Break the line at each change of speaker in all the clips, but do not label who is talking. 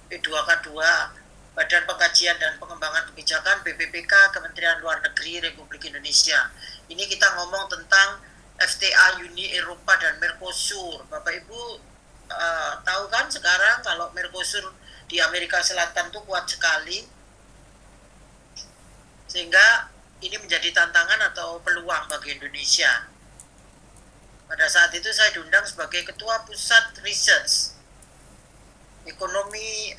P2K2, Badan Pengkajian dan Pengembangan Kebijakan, BPPK, Kementerian Luar Negeri Republik Indonesia. Ini kita ngomong tentang FTA Uni Eropa dan Mercosur. Bapak Ibu tahu kan sekarang kalau Mercosur di Amerika Selatan itu kuat sekali, sehingga ini menjadi tantangan atau peluang bagi Indonesia. Pada saat itu saya diundang sebagai Ketua Pusat Research Ekonomi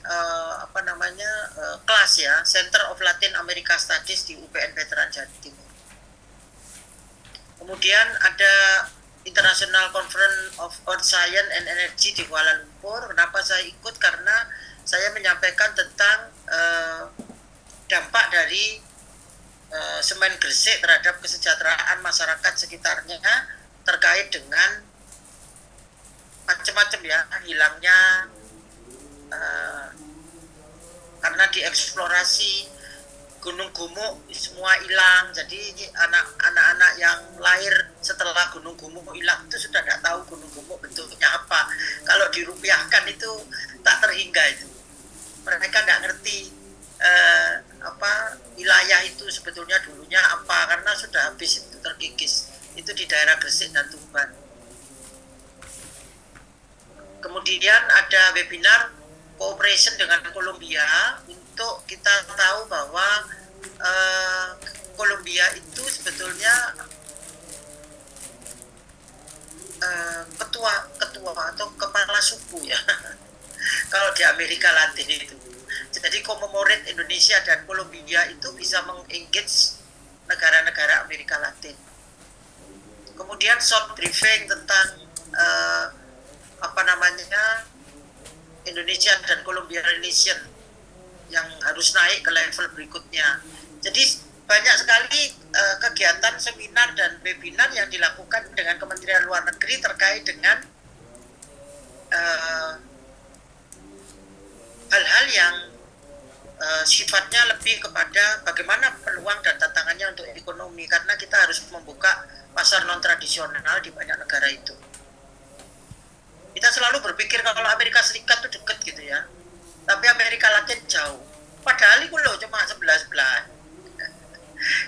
kelas ya, Center of Latin America Studies di UPN Veteran Jawa Timur. Kemudian ada International Conference of Earth Science and Energy di Kuala Lumpur. Kenapa saya ikut? Karena saya menyampaikan tentang dampak dari semen gresik terhadap kesejahteraan masyarakat sekitarnya terkait dengan macam-macam ya, hilangnya karena dieksplorasi Gunung Gumuk semua hilang. Jadi anak-anak yang lahir setelah Gunung Gumuk hilang itu sudah tidak tahu Gunung Gumuk bentuknya apa. Kalau dirupiahkan itu tak terhingga itu. Mereka tidak ngerti wilayah itu sebetulnya dulunya apa, karena sudah habis itu terkikis. Itu di daerah Gresik dan Tuban. Kemudian ada webinar cooperation dengan Kolombia untuk kita tahu bahwa Kolombia itu sebetulnya ketua atau kepala suku ya kalau di Amerika Latin itu. Jadi komemorat Indonesia dan Kolombia itu bisa mengengage negara-negara Amerika Latin. Kemudian short briefing tentang Indonesia dan Colombia relation yang harus naik ke level berikutnya. Jadi banyak sekali kegiatan seminar dan webinar yang dilakukan dengan Kementerian Luar Negeri terkait dengan hal-hal yang sifatnya lebih kepada bagaimana peluang dan tantangannya untuk ekonomi, karena kita harus membuka pasar non-tradisional di banyak negara itu. Kita selalu berpikir kalau Amerika Serikat itu dekat gitu ya, tapi Amerika Latin jauh. Padahal itu loh cuma sebelah-sebelah.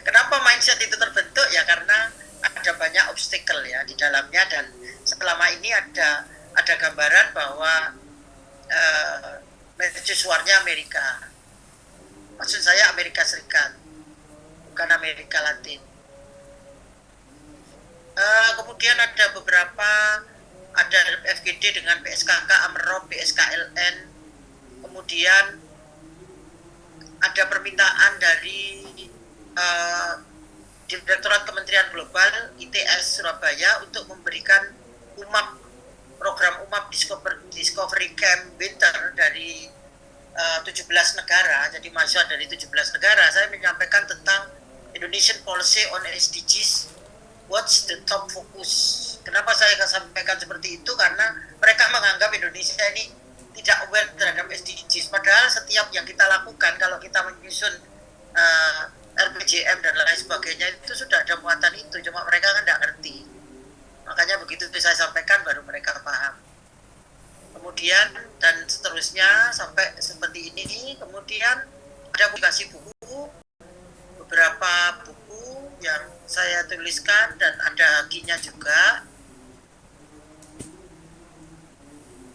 Kenapa mindset itu terbentuk? Ya karena ada banyak obstacle ya di dalamnya, dan selama ini ada gambaran bahwa mercusuarnya Amerika. Maksud saya Amerika Serikat, bukan Amerika Latin. Kemudian ada FGD dengan PSKK, AMROP, PSKLN. Kemudian ada permintaan dari Direktorat Kementerian Global ITS Surabaya untuk memberikan program UMAP Discovery Camp Winter dari 17 negara, jadi mahasiswa dari 17 negara. Saya menyampaikan tentang Indonesian Policy on SDGs, what's the top focus. Kenapa saya akan sampaikan seperti itu? Karena mereka menganggap Indonesia ini tidak aware terhadap SDGs. Padahal setiap yang kita lakukan, kalau kita menyusun RPJM dan lain sebagainya, itu sudah ada muatan itu. Cuma mereka kan tidak ngerti. Makanya begitu saya sampaikan baru mereka paham. Kemudian dan seterusnya sampai seperti ini. Kemudian ada publikasi buku, beberapa buku yang saya tuliskan dan ada hakinya juga.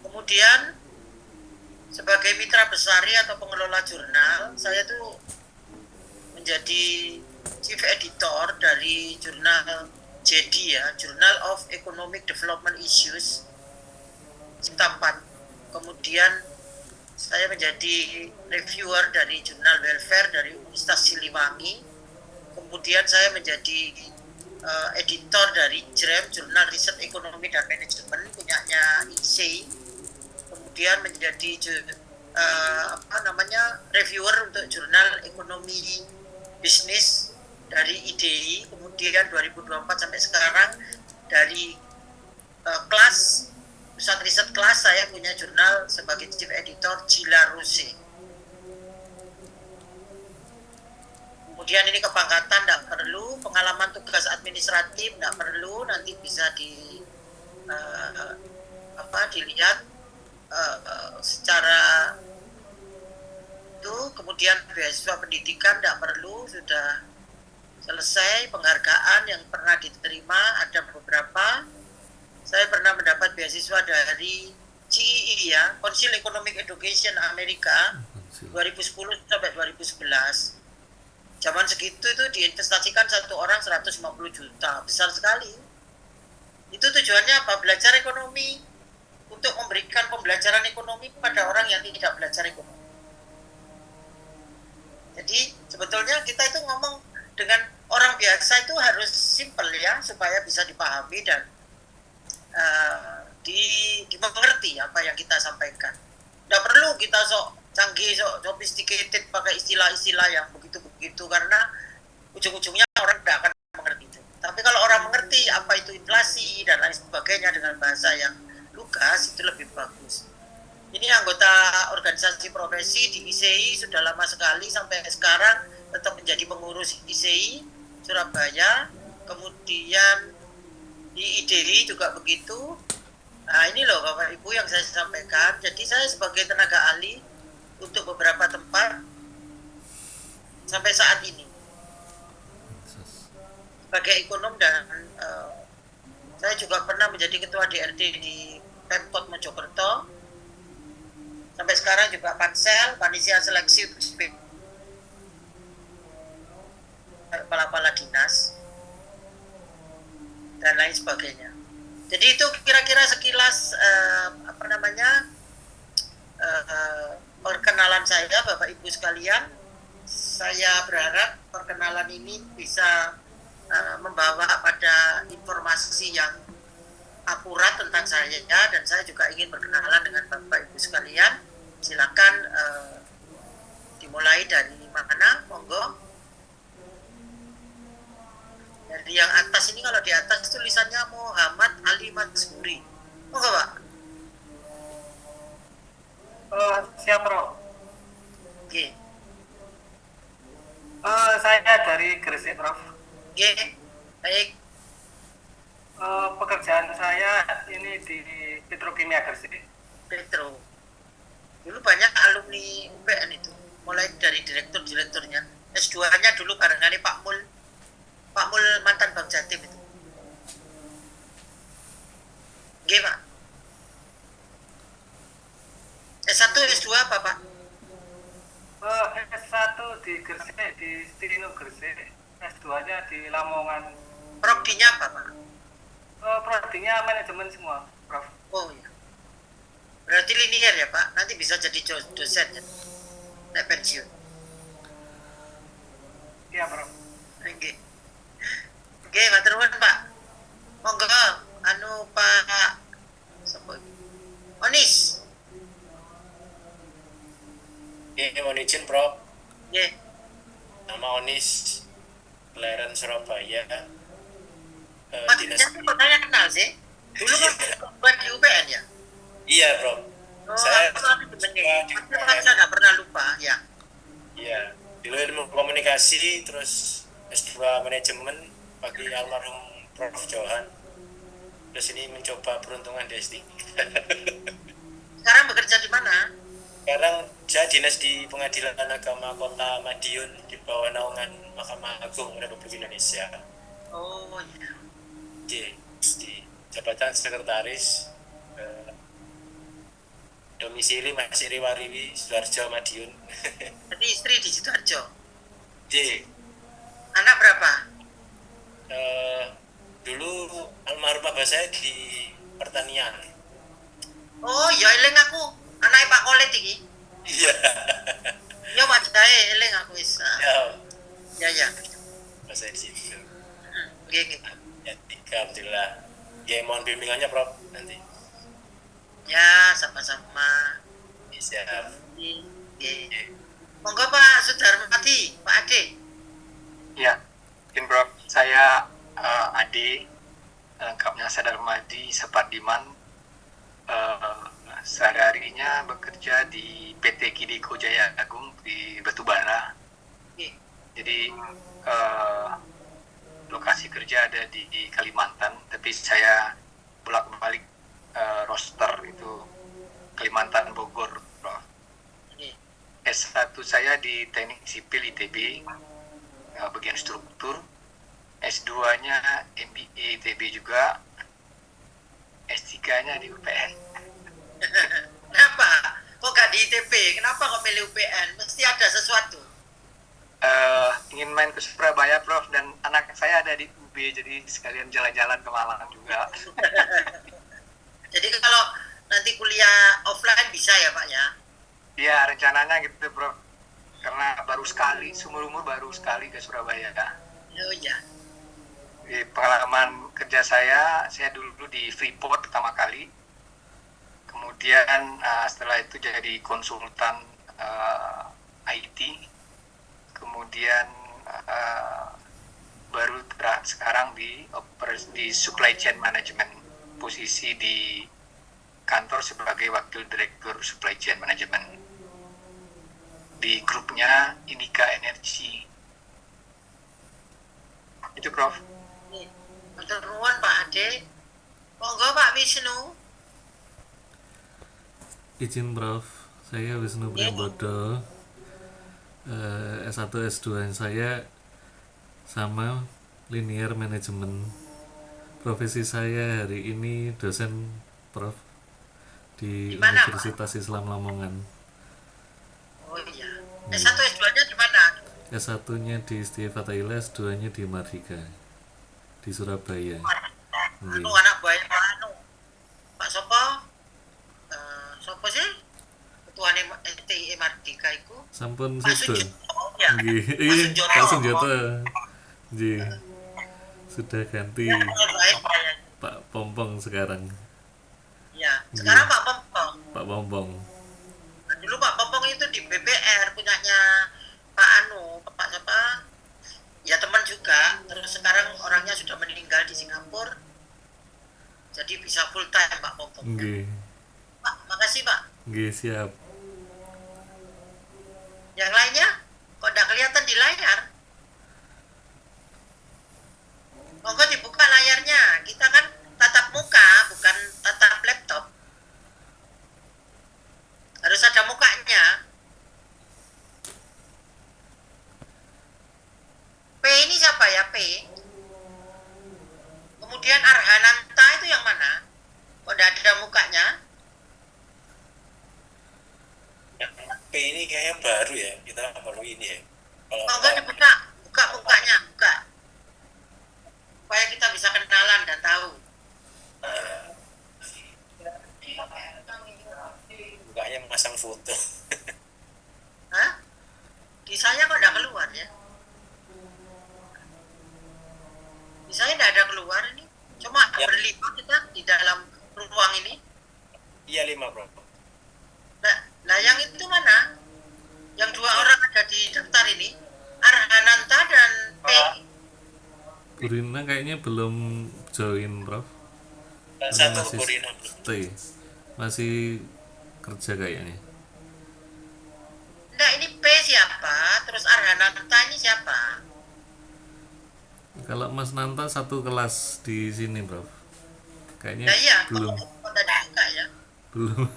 Kemudian sebagai mitra besari atau pengelola jurnal, saya tuh menjadi chief editor dari jurnal JD ya, Journal of Economic Development Issues Cipta 4. Kemudian saya menjadi reviewer dari jurnal welfare dari Universitas Siliwangi. Kemudian saya menjadi editor dari JREM, Jurnal Riset Ekonomi dan Manajemen punyanya IC. Kemudian menjadi reviewer untuk jurnal ekonomi bisnis dari IDI. Kemudian 2024 sampai sekarang dari kelas Pusat Riset Kelas, saya punya jurnal sebagai chief editor Gila Rose. Kemudian ini kepangkatan tidak perlu, pengalaman tugas administratif tidak perlu, nanti bisa dilihat secara beasiswa pendidikan tidak perlu, sudah selesai. Penghargaan yang pernah diterima ada beberapa. Saya pernah mendapat beasiswa dari CEE ya, Council Economic Education Amerika, 2010 sampai 2011. Zaman segitu itu diinvestasikan satu orang 150 juta, besar sekali. Itu tujuannya apa? Belajar ekonomi, untuk memberikan pembelajaran ekonomi pada orang yang tidak belajar ekonomi. Jadi sebetulnya kita itu ngomong dengan orang biasa itu harus simple ya, supaya bisa dipahami dan dimengerti apa yang kita sampaikan. Tidak perlu kita sok canggih, sok sophisticated pakai istilah-istilah yang begitu-begitu, karena ujung-ujungnya orang tidak akan mengerti itu. Tapi kalau orang mengerti apa itu inflasi dan lain sebagainya dengan bahasa yang lugas, itu lebih bagus. Ini anggota organisasi profesi di ISEI sudah lama sekali, sampai sekarang tetap menjadi pengurus ISEI Surabaya. Kemudian di IDI juga begitu. Nah ini loh Bapak Ibu yang saya sampaikan. Jadi saya sebagai tenaga ahli untuk beberapa tempat sampai saat ini sebagai ekonom, dan saya juga pernah menjadi ketua DRD di Pemkot Mojokerto. Sampai sekarang juga pansel, panitia seleksi kepala-kepala dinas dan lain sebagainya. Jadi itu kira-kira sekilas perkenalan saya Bapak Ibu sekalian. Saya berharap perkenalan ini bisa membawa pada informasi yang akurat tentang saya, dan saya juga ingin berkenalan dengan Bapak Ibu sekalian. Silakan dimulai dari mana, monggo. Dari yang atas ini, kalau di atas tulisannya Muhammad Ali Mansuri, monggo Pak.
Siap Bro.
Oke.
Saya dari Gresik Prof.
Oke, baik.
Pekerjaan saya ini di Petrokimia Gresik.
Petro. Dulu banyak alumni UPN itu, mulai dari direkturnya. S2-nya dulu barengan Pak Mul mantan Bank Jatim itu. Oke Pak. S1, S2 apa Pak?
S1 di Gresik, di Stino Gresik. S2-nya di Lamongan.
Prodinya apa Pak?
Prodinya manajemen semua, Prof.
Oh iya. Berarti linear ya Pak? Nanti bisa jadi dosen ya? Naik pensiun.
Iya, Prof.
Oke. Oke, matur nuwun Pak. Monggo Pak Onis.
Mohon izin Prof.
Nggih.
Nama Onis, kelahiran Surabaya.
Dinas kok saya kenal sih. Dulu kan buat di UPN ya?
Iya Prof.
Saya nggak pernah lupa ya.
Iya. Dulu ilmu komunikasi, terus S2 manajemen bagi almarhum Prof Johan. Terus ini mencoba peruntungan di S3.
Sekarang bekerja di mana?
Sekarang saya dinas di Pengadilan Agama Kota Madiun di bawah naungan Mahkamah Agung Republik Indonesia.
Oh iya.
Di jabatan sekretaris, domisili masih Riwariwi, Sidoarjo, Madiun.
Jadi istri di Sidoarjo.
Anak
berapa?
Dulu almarhum bapak saya di pertanian.
Oh ya, eling aku. Anaknya Pak Kolet iki.
Iya.
Ya wajahe eling aku wis. Ya.
Pas saya di situ.
Nggih.
Ya, alhamdulillah. Ya, mohon bimbingannya Prof nanti.
Ya, sama-sama.
Siap.
Nggih. Monggo Pak Sudarmadi, Pak Ade.
Ya, Prof. Saya Ade, lengkapnya Sudarmadi Sapardiman. Sehari-harinya bekerja di PT Kidiko Jaya Agung di Batubara. Jadi lokasi kerja ada di Kalimantan, tapi saya bolak-balik roster itu Kalimantan, Bogor, Prof. S1 saya di Teknik Sipil ITB, bagian struktur. S2-nya MBA ITB juga. S3-nya di UPN.
Kenapa? Kok gak di ITB? Kenapa kok pilih UPN? Mesti ada sesuatu.
Ingin main ke Surabaya, Prof, dan anak saya ada di UB, jadi sekalian jalan-jalan ke Malang juga.
Jadi kalau nanti kuliah offline bisa ya Pak ya?
Ya, rencananya gitu, Prof. Karena baru sekali, seumur umur baru sekali ke Surabaya.
Oh iya.
Di pengalaman kerja saya dulu di Freeport pertama kali. Kemudian setelah itu jadi konsultan IT. Kemudian baru sekarang di supply chain management, posisi di kantor sebagai wakil direktur supply chain management di grupnya Indika Energy. Itu, Prof.
Matur nuwun Pak Ade. Monggo Pak Wisnu.
Izin Prof, saya Wisnu Priambodo. S1 S2 saya sama linear management. Profesi saya hari ini dosen Prof di
Dimana,
Universitas Islam Lamongan.
Oh iya. S1 S2-nya di mana?
S1-nya di Setia Fatahillah, S2-nya di Mardika di Surabaya. Nggih.
Anak buah Pak Sopo. Sopo sih? Ketuane TI Mardika iku.
Sampun
Pak
sudah.
Sunjoto ya.
Nggih,
Pak
iya,
Sunjoto.
Pak Sunjoto. Nggih. Sudah ganti
Baik, Pak.
Pak Pompong sekarang.
Ya, sekarang Pak Pompong.
Pak Pompong.
Dulu Pak Pompong itu di BPR punyanya Pak Pak siapa? Ya teman juga. Terus sekarang orangnya sudah meninggal di Singapura. Jadi bisa full time Pak Pompong.
Nggih.
Pak, makasih Pak.
Nggih, siap.
Yang lainnya kok udah kelihatan di layar? Monggo dibuka layarnya. Kita kan tatap muka, bukan tatap laptop. Harus ada mukanya. P ini siapa ya P? Kemudian Arhananta itu yang mana? Kok udah ada mukanya?
Yang P ini kayaknya baru ya, kita baru ini ya. Kalau
Monggo dibuka, buka mukanya, buka. Supaya kita bisa kenalan dan tahu.
bukanya memasang foto.
Hah? Di saya kok udah keluar ya? Di saya udah ada keluar ini. Cuma
Ya.
berlima kita di dalam ruang ini.
Iya 5 bro.
Nah, yang itu mana? Yang dua orang ada di daftar ini, Arhananta dan P.
Bu Rina kayaknya belum join, Prof.
Dan
Ini
satu
masih
Kurina.
stay. Masih kerja kayaknya.
Enggak, ini P siapa? Terus Arhananta ini siapa?
Kalau Mas Nanta satu kelas di sini, Prof. Kayaknya
Nah iya,
belum.
kok tadi buka ya?
Belum.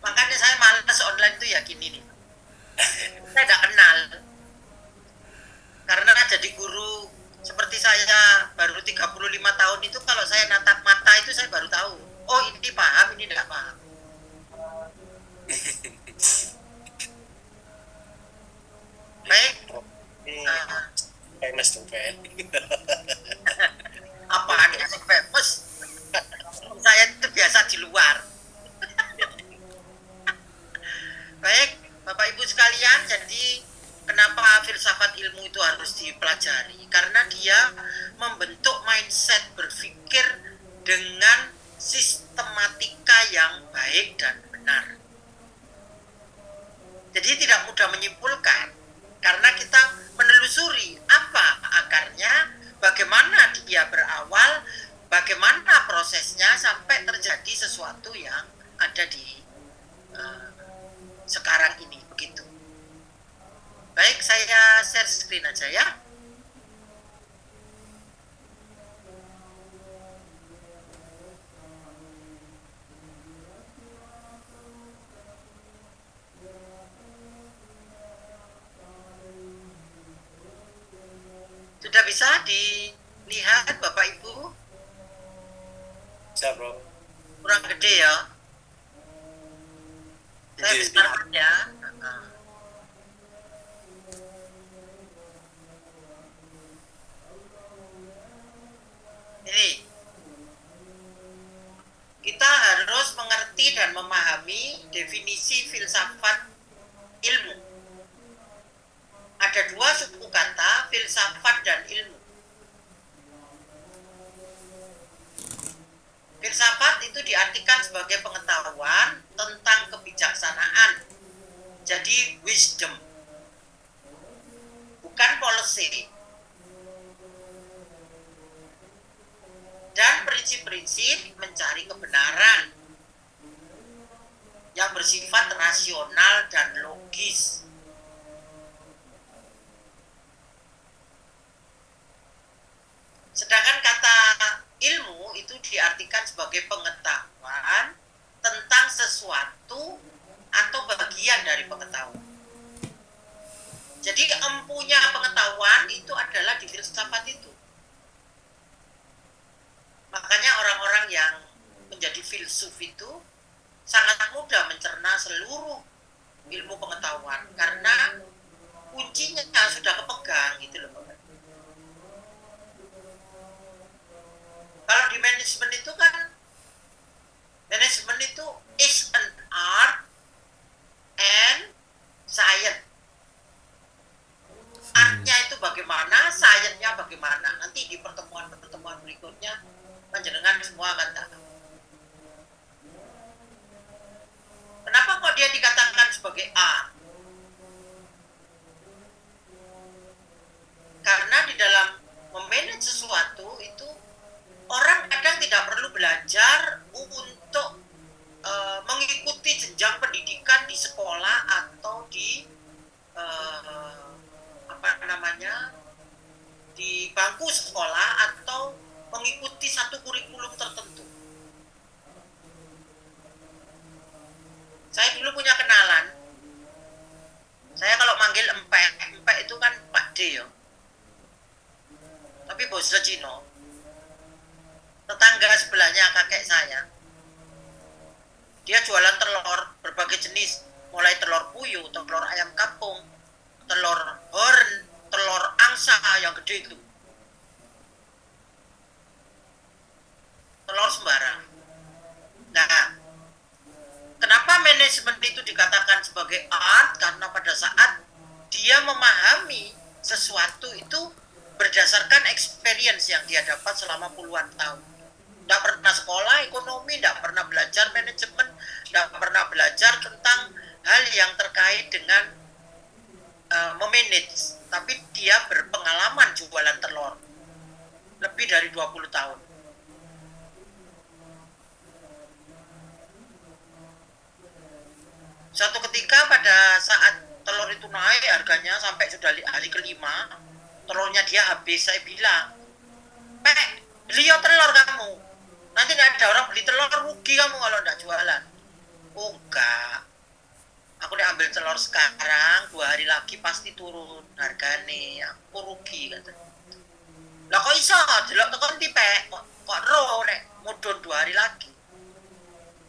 Makanya saya malas online tuh ya gini nih. Saya nggak kenal. Karena jadi guru seperti saya baru 35 tahun itu, kalau saya natap mata itu saya baru tahu. Oh ini paham, ini tidak paham. Baik.
Ini
Nah,
famous tuh PN.
apaan yang famous? Saya itu biasa di luar. Baik, Bapak Ibu sekalian, jadi kenapa filsafat ilmu itu harus dipelajari? Karena dia membentuk mindset berpikir dengan sistematika yang baik dan benar. Jadi tidak mudah menyimpulkan, karena kita menelusuri apa akarnya, bagaimana dia berawal, bagaimana prosesnya sampai terjadi sesuatu yang ada di sekarang ini, begitu. Baik, saya share screen aja ya. Sudah bisa dilihat Bapak Ibu?
Bisa, Bro.
Kurang gede ya. Saya
Iya,
besarkan ya. Nah. Ini kita harus mengerti dan memahami definisi filsafat ilmu. Ada dua suku kata, filsafat dan ilmu. Filsafat itu diartikan sebagai pengetahuan tentang kebijaksanaan. Jadi wisdom. Bukan policy. Dan prinsip-prinsip mencari kebenaran yang bersifat rasional dan logis. Sedangkan kata ilmu itu diartikan sebagai pengetahuan tentang sesuatu atau bagian dari pengetahuan. Jadi empunya pengetahuan itu adalah di filsafat itu. Makanya orang-orang yang menjadi filsuf itu sangat mudah mencerna seluruh ilmu pengetahuan karena kuncinya sudah kepegang gitu loh Bapak. Kalau di manajemen itu kan, manajemen itu is an art and science. Artnya itu bagaimana, sainsnya bagaimana. Nanti di pertemuan-pertemuan berikutnya panjenengan semua akan tahu. Kenapa kok dia dikatakan sebagai art? Karena di dalam memanage sesuatu itu orang kadang tidak perlu belajar untuk mengikuti jenjang pendidikan di sekolah atau di di bangku sekolah atau mengikuti satu kurikulum tertentu. Saya dulu punya kenalan. Saya kalau manggil empek itu kan Pak D ya. Tapi bahasa Cina. Tetangga sebelahnya kakek saya. Dia jualan telur berbagai jenis, mulai telur puyuh, telur ayam kampung, telur horn, telur angsa yang gede itu. Telur sembarang. Nah, kenapa manajemen itu dikatakan sebagai art? Karena pada saat dia memahami sesuatu itu berdasarkan experience yang dia dapat selama puluhan tahun. Tidak pernah sekolah ekonomi, tidak pernah belajar manajemen, tidak pernah belajar tentang hal yang terkait dengan memanage. Tapi dia berpengalaman jualan telur lebih dari 20 tahun. Suatu ketika pada saat telur itu naik harganya sampai sudah hari kelima, telurnya dia habis, saya bilang, Pek, beli telur kamu. Nanti nggak ada orang beli telur, rugi kamu kalau nggak jualan. Oh enggak, aku udah ambil telur sekarang, 2 hari lagi pasti turun harganya, aku rugi katanya. Lah kok iso, delok tekan tipe, kok roh nek mudun 2 hari lagi.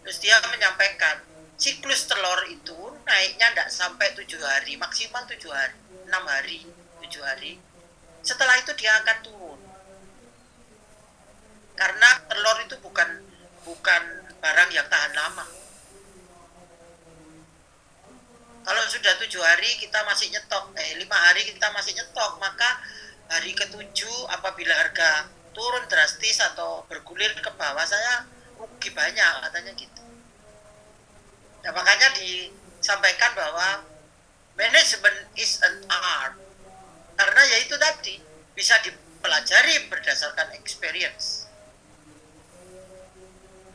Terus dia menyampaikan, siklus telur itu naiknya tidak sampai 7 hari, maksimal 7 hari, 6 hari, 7 hari. Setelah itu dia akan turun. Karena telur itu bukan barang yang tahan lama. Kalau sudah 7 hari kita masih nyetok, 5 hari kita masih nyetok, maka hari ke-7 apabila harga turun drastis atau bergulir ke bawah, saya rugi banyak katanya gitu. Nah, makanya disampaikan bahwa management is an art. Karena ya itu tadi, bisa dipelajari berdasarkan experience.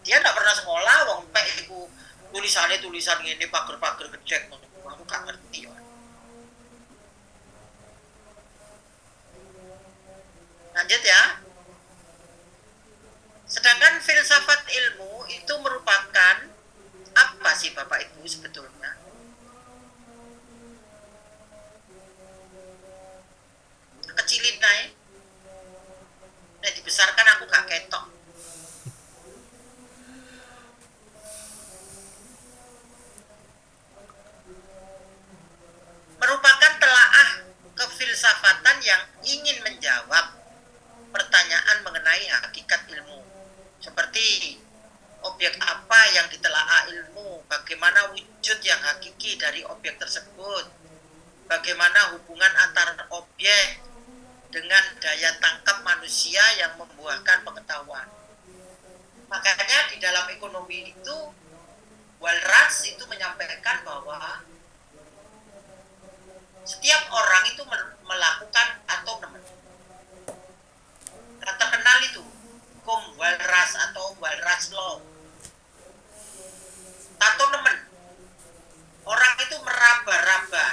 Dia tidak pernah sekolah, wong pek iku tulisan ini pager-pager gedek, aku gak ngerti ya. Lanjut ya. Sedangkan filsafat ilmu itu merupakan apa sih Bapak Ibu sebetulnya? Kecilin naik. yang ditelaah ilmu, bagaimana wujud yang hakiki dari objek tersebut, bagaimana hubungan antar objek dengan daya tangkap manusia yang membuahkan pengetahuan. Makanya di dalam ekonomi itu, Walras itu menyampaikan bahwa setiap orang itu melakukan autonomen. Yang terkenal itu hukum Walras atau Walras Law. Autonomen. Orang itu meraba-raba.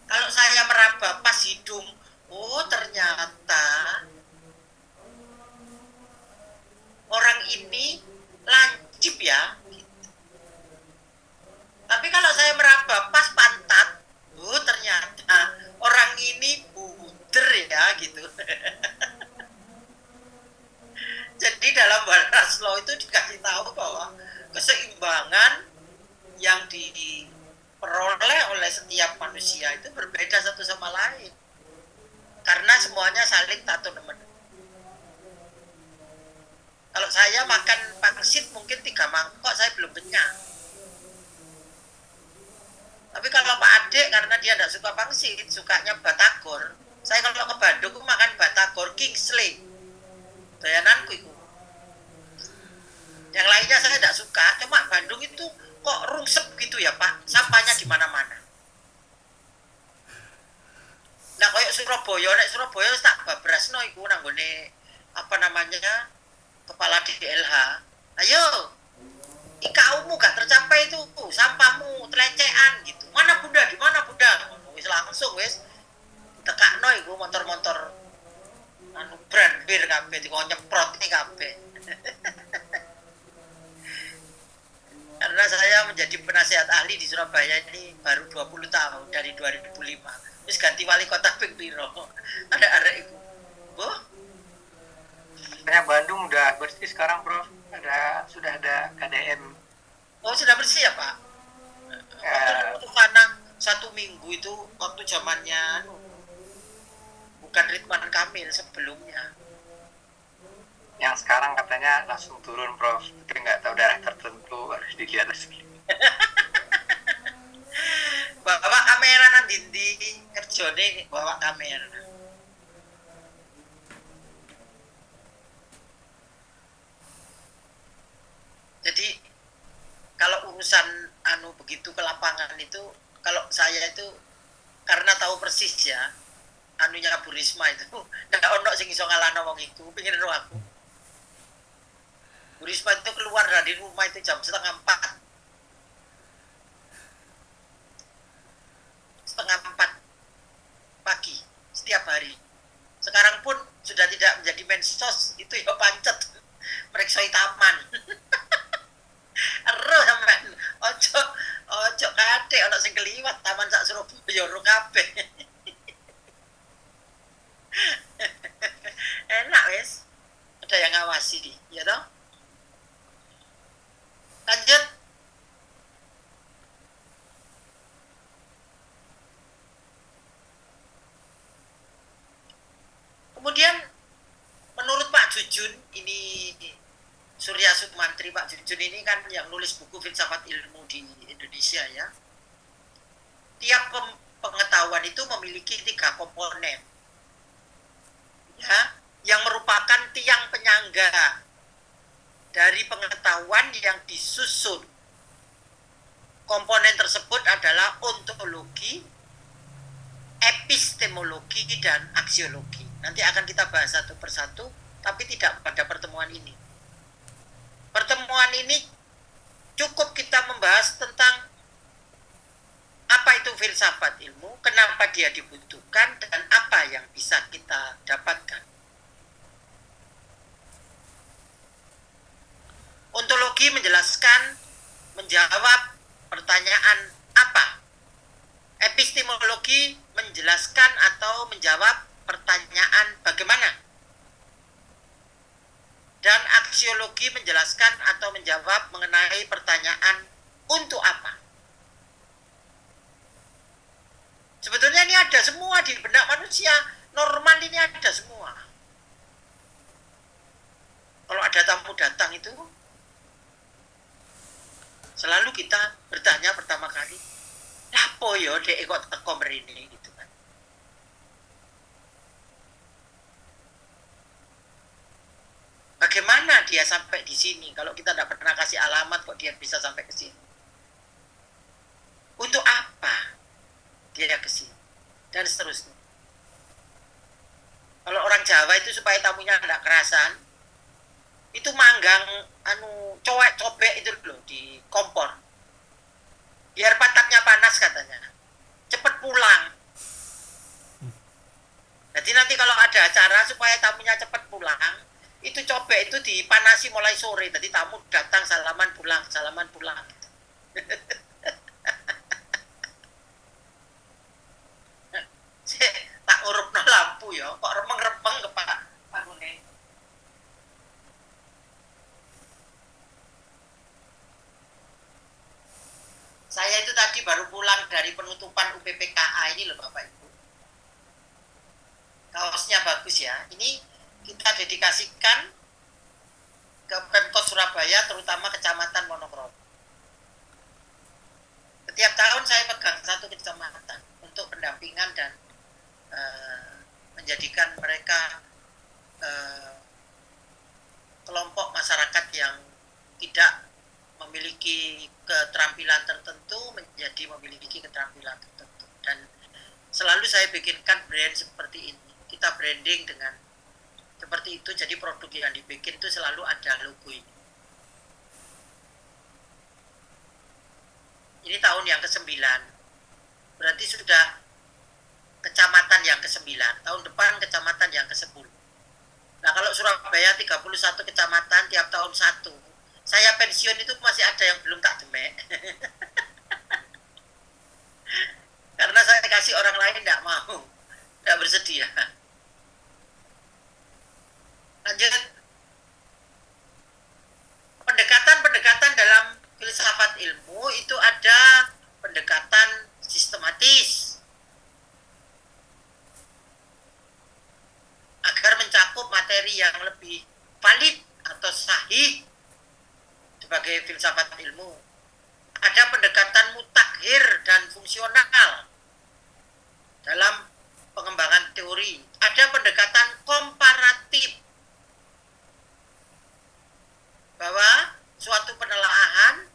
Kalau saya meraba pas hidung, oh ternyata orang ini lancip ya. Tapi kalau saya meraba pas pantat, oh ternyata orang ini buder ya gitu. Jadi dalam Walras Law itu dikasih tahu bahwa keseimbangan yang diperoleh oleh setiap manusia itu berbeda satu sama lain. Karena semuanya saling autonomen. Kalau saya makan pangsit mungkin 3 mangkok saya belum kenyang. Tapi kalau Pak Adik karena dia tidak suka pangsit, sukanya batagor. Saya kalau ke Bandung makan batagor Kingsley. Dayananku itu. Yang lainnya saya tidak suka, cuma Bandung itu kok rungsep gitu ya Pak, sampahnya di mana-mana. Nah kayak Surabaya, nek Surabaya tak babrasno iku nanggone apa namanya kepala DLH. Ayo, IKU-mu gak tercapai itu, sampahmu telecehan gitu. Mana Bunda? Di mana Bunda? Wis langsung wis tekakno iku motor-motor anu brand bir kabeh dikon nyeprot iki kabeh. Karena saya menjadi penasihat ahli di Surabaya ini baru 20 tahun dari 2005. Terus ganti wali kota ping piro. Ada arek iku. Boh.
Kayak Bandung udah bersih sekarang, Prof. Sudah ada KDM.
Oh, sudah bersih ya, Pak? Waktu karena 1 minggu itu waktu zamannya bukan Ridwan Kamil sebelumnya.
Yang sekarang katanya langsung turun, Prof. Tapi nggak tahu daerah tertentu harus dilihat lagi.
Bawa kamera nanti di kerjone bawa kamera. Jadi kalau urusan anu begitu ke lapangan itu, kalau saya itu karena tahu persis ya anunya Bu Risma itu, nggak ono sing iso ngalahno wong iku, pengin ro aku. Bu Risma itu keluar dari rumah itu jam 3:30. 3:30 pagi setiap hari. Sekarang pun sudah tidak menjadi mensos, itu ya pancet mereksoi taman. Ero sampean, ojo kate ana sing keliwat taman sak Surabaya ro kabeh. Enak wes, ada yang ngawasi, ya toh? Lanjut. Kemudian menurut Pak Jujun, ini Surya Sukmantri, Pak Jujun ini kan yang nulis buku filsafat ilmu di Indonesia ya. Tiap pengetahuan itu memiliki 3 komponen. Ya, yang merupakan tiang penyangga dari pengetahuan yang disusun. Komponen tersebut adalah ontologi, epistemologi, dan aksiologi. Nanti akan kita bahas satu persatu, tapi tidak pada pertemuan ini. Pertemuan ini cukup kita membahas tentang apa itu filsafat ilmu, kenapa dia dibutuhkan, dan apa yang bisa kita dapatkan. Ontologi menjawab pertanyaan apa. Epistemologi menjelaskan atau menjawab pertanyaan bagaimana. Dan aksiologi menjelaskan atau menjawab mengenai pertanyaan untuk apa. Sebetulnya ini ada semua di benak manusia, normal ini ada semua. Kalau ada tamu datang itu, Selalu kita bertanya pertama kali, lapo yo dek kok teko mrene gitu kan. Bagaimana dia sampai di sini? Kalau kita tidak pernah kasih alamat kok dia bisa sampai ke sini? Untuk apa dia ke sini? Dan seterusnya. Kalau orang Jawa itu supaya tamunya tidak kerasan, itu manggang cobek itu loh di kompor. Biar pantatnya panas katanya. Cepet pulang. Jadi nanti kalau ada acara supaya tamunya cepat pulang, itu cobek itu dipanasi mulai sore. Jadi tamu datang salaman pulang. Tak urupno lampu ya, kok remeng-remeng kepak anune. Saya itu tadi baru pulang dari penutupan UPPKA ini loh Bapak Ibu. Kaosnya bagus ya. Ini kita dedikasikan ke Pemkot Surabaya, terutama Kecamatan Monokromo. Setiap tahun saya pegang satu kecamatan untuk pendampingan dan menjadikan mereka kelompok masyarakat yang tidak memiliki keterampilan tertentu menjadi memiliki keterampilan tertentu. Dan selalu saya bikinkan brand seperti ini. Kita branding dengan seperti itu, jadi produk yang dibikin itu selalu ada logo ini. Ini tahun yang ke-9, berarti sudah kecamatan yang ke-9, tahun depan kecamatan yang ke-10. Nah kalau Surabaya 31 kecamatan, tiap tahun 1. Saya pensiun itu masih ada yang belum tak demek. Karena saya kasih orang lain tidak mau, tidak bersedia. Lanjut. Pendekatan dalam filsafat ilmu itu ada pendekatan sistematis agar mencakup materi yang lebih valid atau sahih sebagai filsafat ilmu. Ada pendekatan mutakhir dan fungsional dalam pengembangan teori. Ada pendekatan komparatif bahwa suatu penelaahan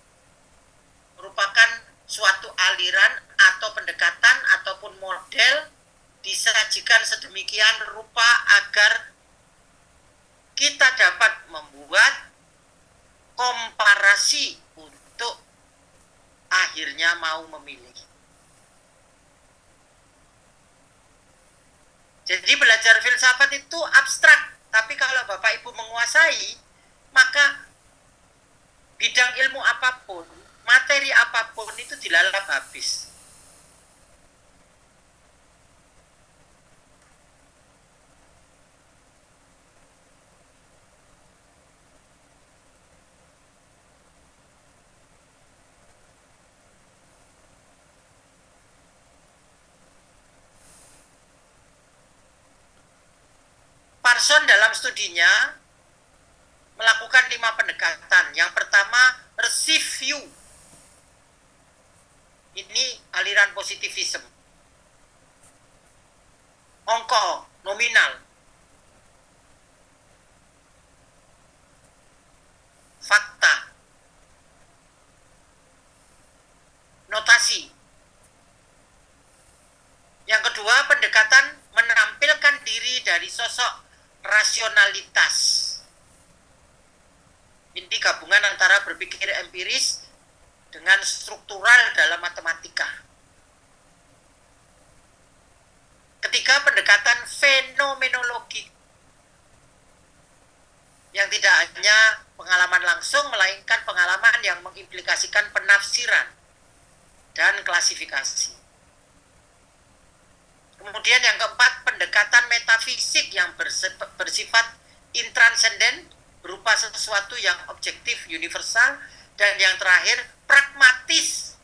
merupakan suatu aliran atau pendekatan ataupun model disajikan sedemikian rupa agar kita dapat membuat komparasi untuk akhirnya mau memilih. Jadi belajar filsafat itu abstrak, tapi kalau Bapak Ibu menguasai, maka bidang ilmu apapun, materi apapun itu dilalap habis. Parson dalam studinya melakukan 5 pendekatan. Yang pertama, receive view. Ini aliran positivisme. Angka, nominal. Fakta. Notasi. Yang kedua, pendekatan menampilkan diri dari sosok rasionalitas. Ini gabungan antara berpikir empiris dengan struktural dalam matematika. Ketiga, pendekatan fenomenologi yang tidak hanya pengalaman langsung, melainkan pengalaman yang mengimplikasikan penafsiran dan klasifikasi. Kemudian yang keempat, pendekatan metafisik yang bersifat intransenden, berupa sesuatu yang objektif, universal. Dan yang terakhir, pragmatis.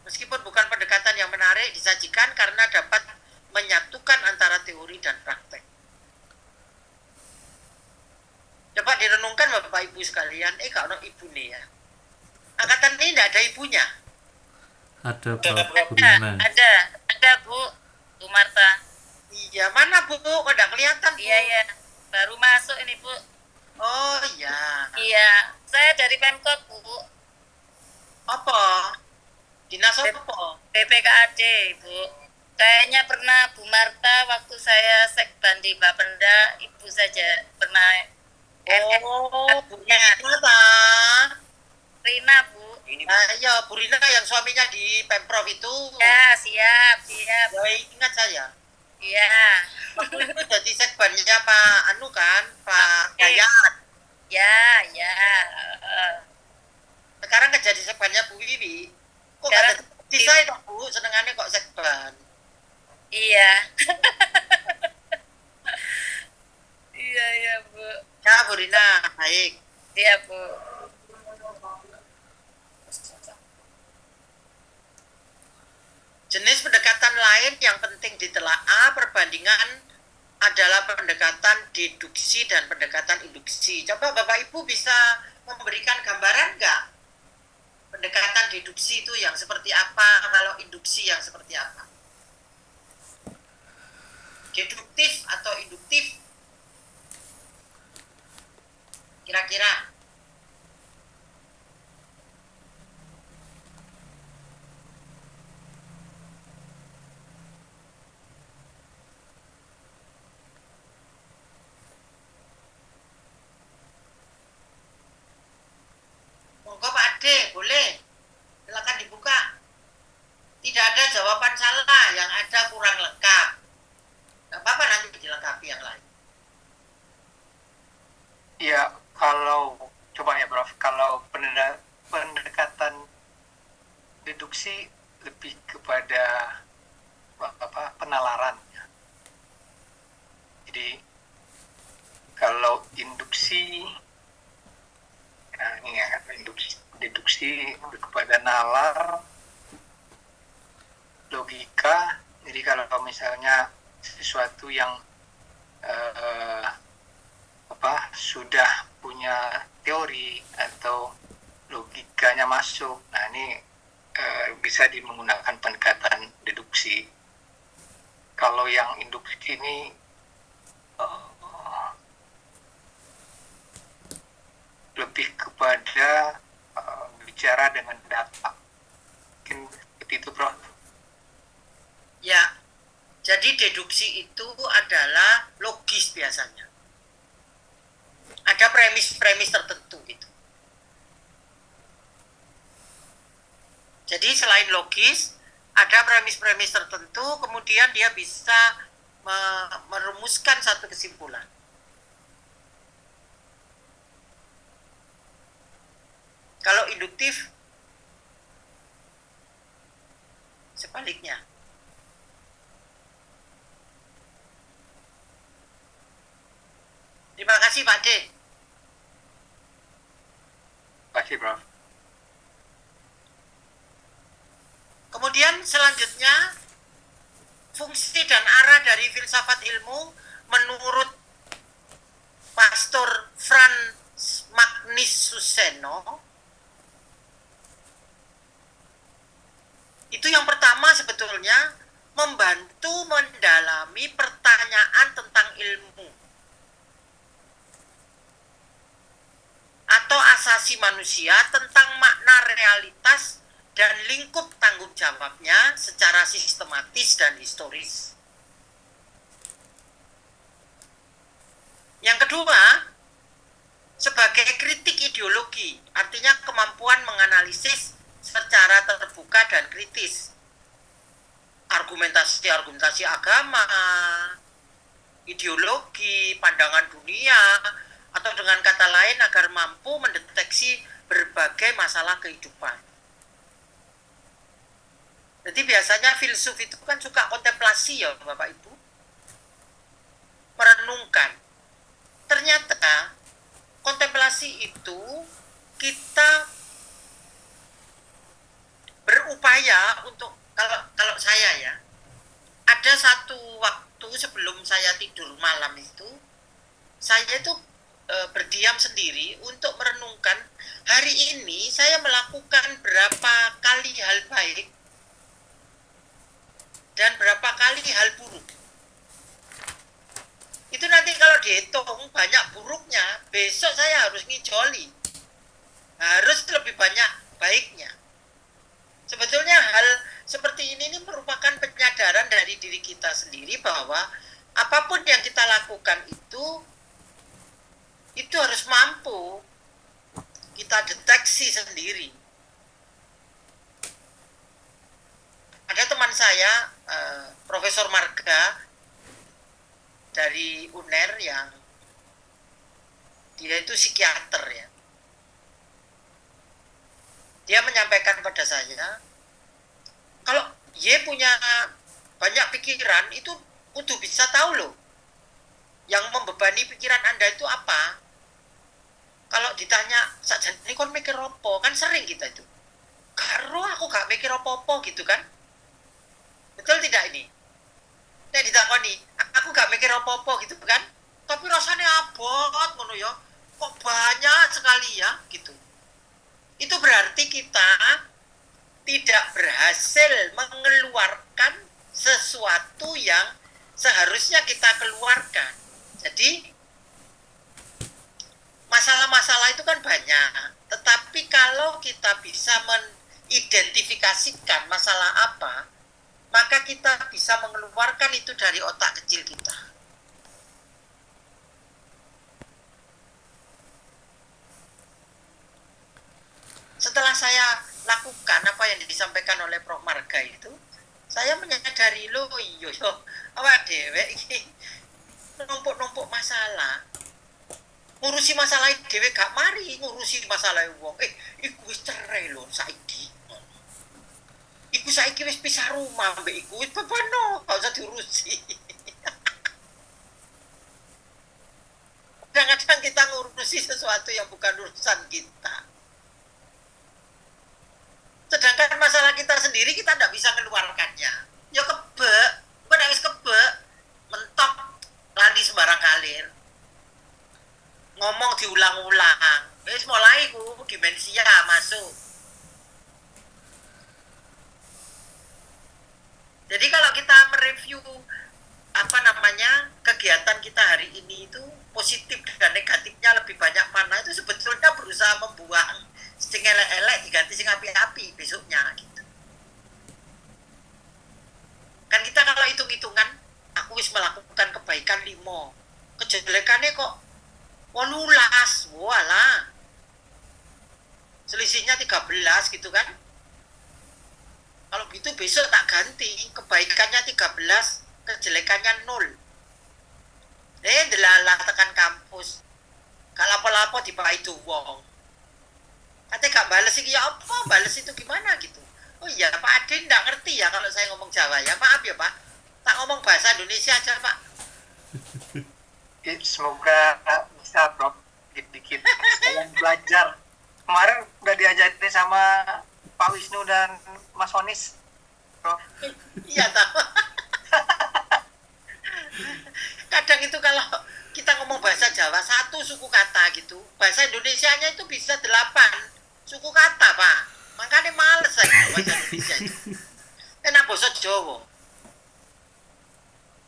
Meskipun bukan pendekatan yang menarik, disajikan karena dapat menyatukan antara teori dan praktek. Coba direnungkan Bapak Ibu sekalian, kalau ibu nih ya. Angkatan ini tidak ada ibunya.
Ada
Ada,
Prof.
Bu.
Burina.
Ada Bu Marta.
Iya, mana Bu? Kok tidak kelihatan Bu?
Iya, baru masuk ini Bu.
Oh iya.
Iya, saya dari Pemkot Bu,
Apa? Dinas apa?
BPKAD Bu. Kayaknya pernah Bu Marta waktu saya sekban di Bapenda, Ibu saja pernah.
Oh, Bu
Ya.
Rina ta.
Rina Bu.
Ini
Ya, Bu Rina yang suaminya di Pemprov itu.
Ya, siap.
Ya, ingat saya.
Iya.
Waktu itu jadi sekbannya Pak Anu kan, Pak
Oke.
Gayat.
Ya.
Sekarang kan jadi sekbannya Bu Wiwi. Kok
Sekarang-
gak ada saya toh Bu, senengannya kok sekban.
Iya. Iya Bu.
Ya, Bu Rina, baik.
Iya Bu.
Jenis pendekatan lain yang penting ditelaah perbandingan adalah pendekatan deduksi dan pendekatan induksi. Coba Bapak Ibu bisa memberikan gambaran nggak? Pendekatan deduksi itu yang seperti apa, kalau induksi yang seperti apa? Deduktif atau induktif? Kira-kira? Monggo Pak Ade, boleh. Silakan dibuka. Tidak ada jawaban salah, yang ada kurang lengkap. Nggak apa-apa, nanti dilengkapi yang lain.
Ya, kalau coba ya Prof, kalau pendekatan deduksi lebih kepada penalaran. Jadi kalau induksi, nah ini ya, deduksi lebih kepada nalar, logika. Jadi kalau misalnya sesuatu yang sudah punya teori atau logikanya masuk, nah ini bisa menggunakan pendekatan deduksi. Kalau yang induksi ini lebih kepada bicara dengan data. Mungkin seperti itu, Prof.
Ya, jadi deduksi itu adalah logis biasanya. Ada premis-premis tertentu itu. Jadi selain logis, ada premis-premis tertentu, kemudian dia bisa merumuskan satu kesimpulan. Kalau induktif, sebaliknya. Terima kasih Pak D.
Terima kasih, Prof.
Kemudian selanjutnya, fungsi dan arah dari filsafat ilmu menurut Pastor Frans Magnus Suseno, itu yang pertama sebetulnya membantu mendalami pertanyaan tentang ilmu atau asasi manusia tentang makna realitas dan lingkup tanggung jawabnya secara sistematis dan historis. Yang kedua, sebagai kritik ideologi, artinya kemampuan menganalisis secara terbuka dan kritis argumentasi agama, ideologi, pandangan dunia, atau dengan kata lain agar mampu mendeteksi berbagai masalah kehidupan. Jadi biasanya filsuf itu kan suka kontemplasi ya Bapak Ibu, merenungkan. Ternyata kontemplasi itu kita berupaya untuk, kalau saya ya, ada satu waktu sebelum saya tidur malam itu, saya itu berdiam sendiri untuk merenungkan hari ini saya melakukan berapa kali hal baik dan berapa kali hal buruk. Itu nanti kalau dihitung banyak buruknya, besok saya harus ngijoli. Harus lebih banyak baiknya. Sebetulnya hal seperti ini merupakan penyadaran dari diri kita sendiri bahwa apapun yang kita lakukan itu harus mampu kita deteksi sendiri. Ada teman saya, Profesor Marga dari UNER yang dia itu psikiater ya. Dia menyampaikan pada saya, kalau Y punya banyak pikiran itu kudu bisa tahu loh, yang membebani pikiran Anda itu apa. Kalau ditanya, saja ini kon mikir apa, kan sering kita itu. Karo aku gak mikir apa-apa gitu kan. Betul tidak ini? Nek ditakoni, aku gak mikir apa-apa gitu kan. Tapi rasanya abot ngono ya. Kok banyak sekali ya gitu. Itu berarti kita tidak berhasil mengeluarkan sesuatu yang seharusnya kita keluarkan. Jadi masalah-masalah itu kan banyak, tetapi kalau kita bisa mengidentifikasikan masalah apa, maka kita bisa mengeluarkan itu dari otak kecil kita. Setelah saya lakukan apa yang disampaikan oleh Prof. Marga itu, saya menyadari loh, iya awak dhewe iki numpuk-numpuk masalah. Ngurusi masalah dhewe gak mari ngurusi masalah wong. Iku wis cerai lho saiki. Iku saiki wis pisah rumah mbek iku wis bebano, gak usah diurusi. Kadang-kadang kita ngurusi sesuatu yang bukan urusan kita. Sedangkan masalah kita sendiri kita tidak bisa mengeluarkannya. Ya kebek, bukan harus kebek, mentok lari sembarang kalir. Ngomong diulang-ulang. Wis mulai ku demensia masuk. Jadi kalau kita mereview kegiatan kita hari ini itu positif dan negatifnya lebih banyak mana, itu sebetulnya berusaha membuang sing elek-elek diganti sing api-api besoknya gitu. Kan kita kalau hitung-hitungan, aku wis melakukan kebaikan 5, kejelekannya kok 18, walah, selisihnya 13 gitu kan. Kalau gitu besok tak ganti, kebaikannya 13, kejelekannya 0. Delalah tekan kampus, gak lapo-lapo dipakai wong. Katanya gak bales iki ya apa, bales itu gimana gitu. Oh iya, Pak Adin gak ngerti ya kalau saya ngomong Jawa ya, maaf ya Pak. Tak ngomong bahasa Indonesia aja Pak.
Semoga bisa Prof, dikit-dikit sekalian belajar. Kemarin udah diajarin sama Pak Wisnu dan Mas Onis, Prof.
Iya tahu. Kadang itu kalau kita ngomong bahasa Jawa 1 suku kata gitu, bahasa Indonesianya itu bisa 8 suku kata Pak. Makanya males saya bahasa Indonesia itu. Enak bahasa Jawa.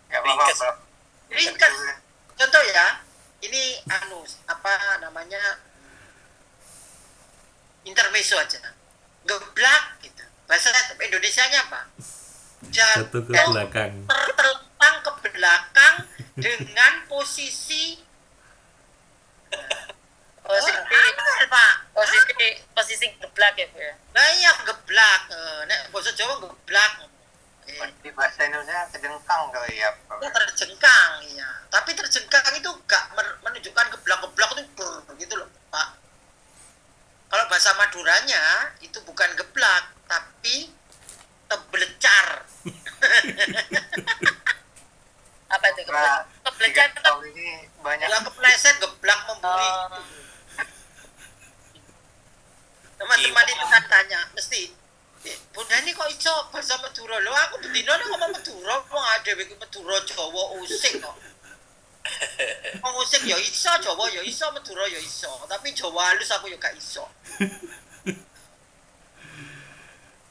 Gak apa-apa, Prof.
Ringkas. Contoh ya, ini apa namanya, intermezzo aja. Geblak gitu. Bahasa Indonesianya apa?
Jatuh ke belakang.
Tertelentang ke belakang dengan posisi
posisi geblak ya Bu ya.
Nah iya geblak. Nek bahasa Jawa geblak.
Di bahasa Indonesia terjengkang kali ya, Prof.
Ya, terjengkang iya. Tapi terjengkang itu gak menunjukkan geblak-geblak itu gitu loh, Pak. Kalau bahasa Maduranya itu bukan geblak, tapi tebelecar.
Apa itu
Nah,
keblecat?
tahun ini banyak
Yang kepleset geblak membuli.
Oh.
Teman-teman itu kan tanya, mesti, Bunda ini kok iso bahasa Madura? Loh aku bedino nek ngomong Madura, wong dhewe iki Madura Jawa usik kok. Wong Usik ya iso, Jawa ya iso, Madura ya iso, tapi Jawa halus aku ya gak iso.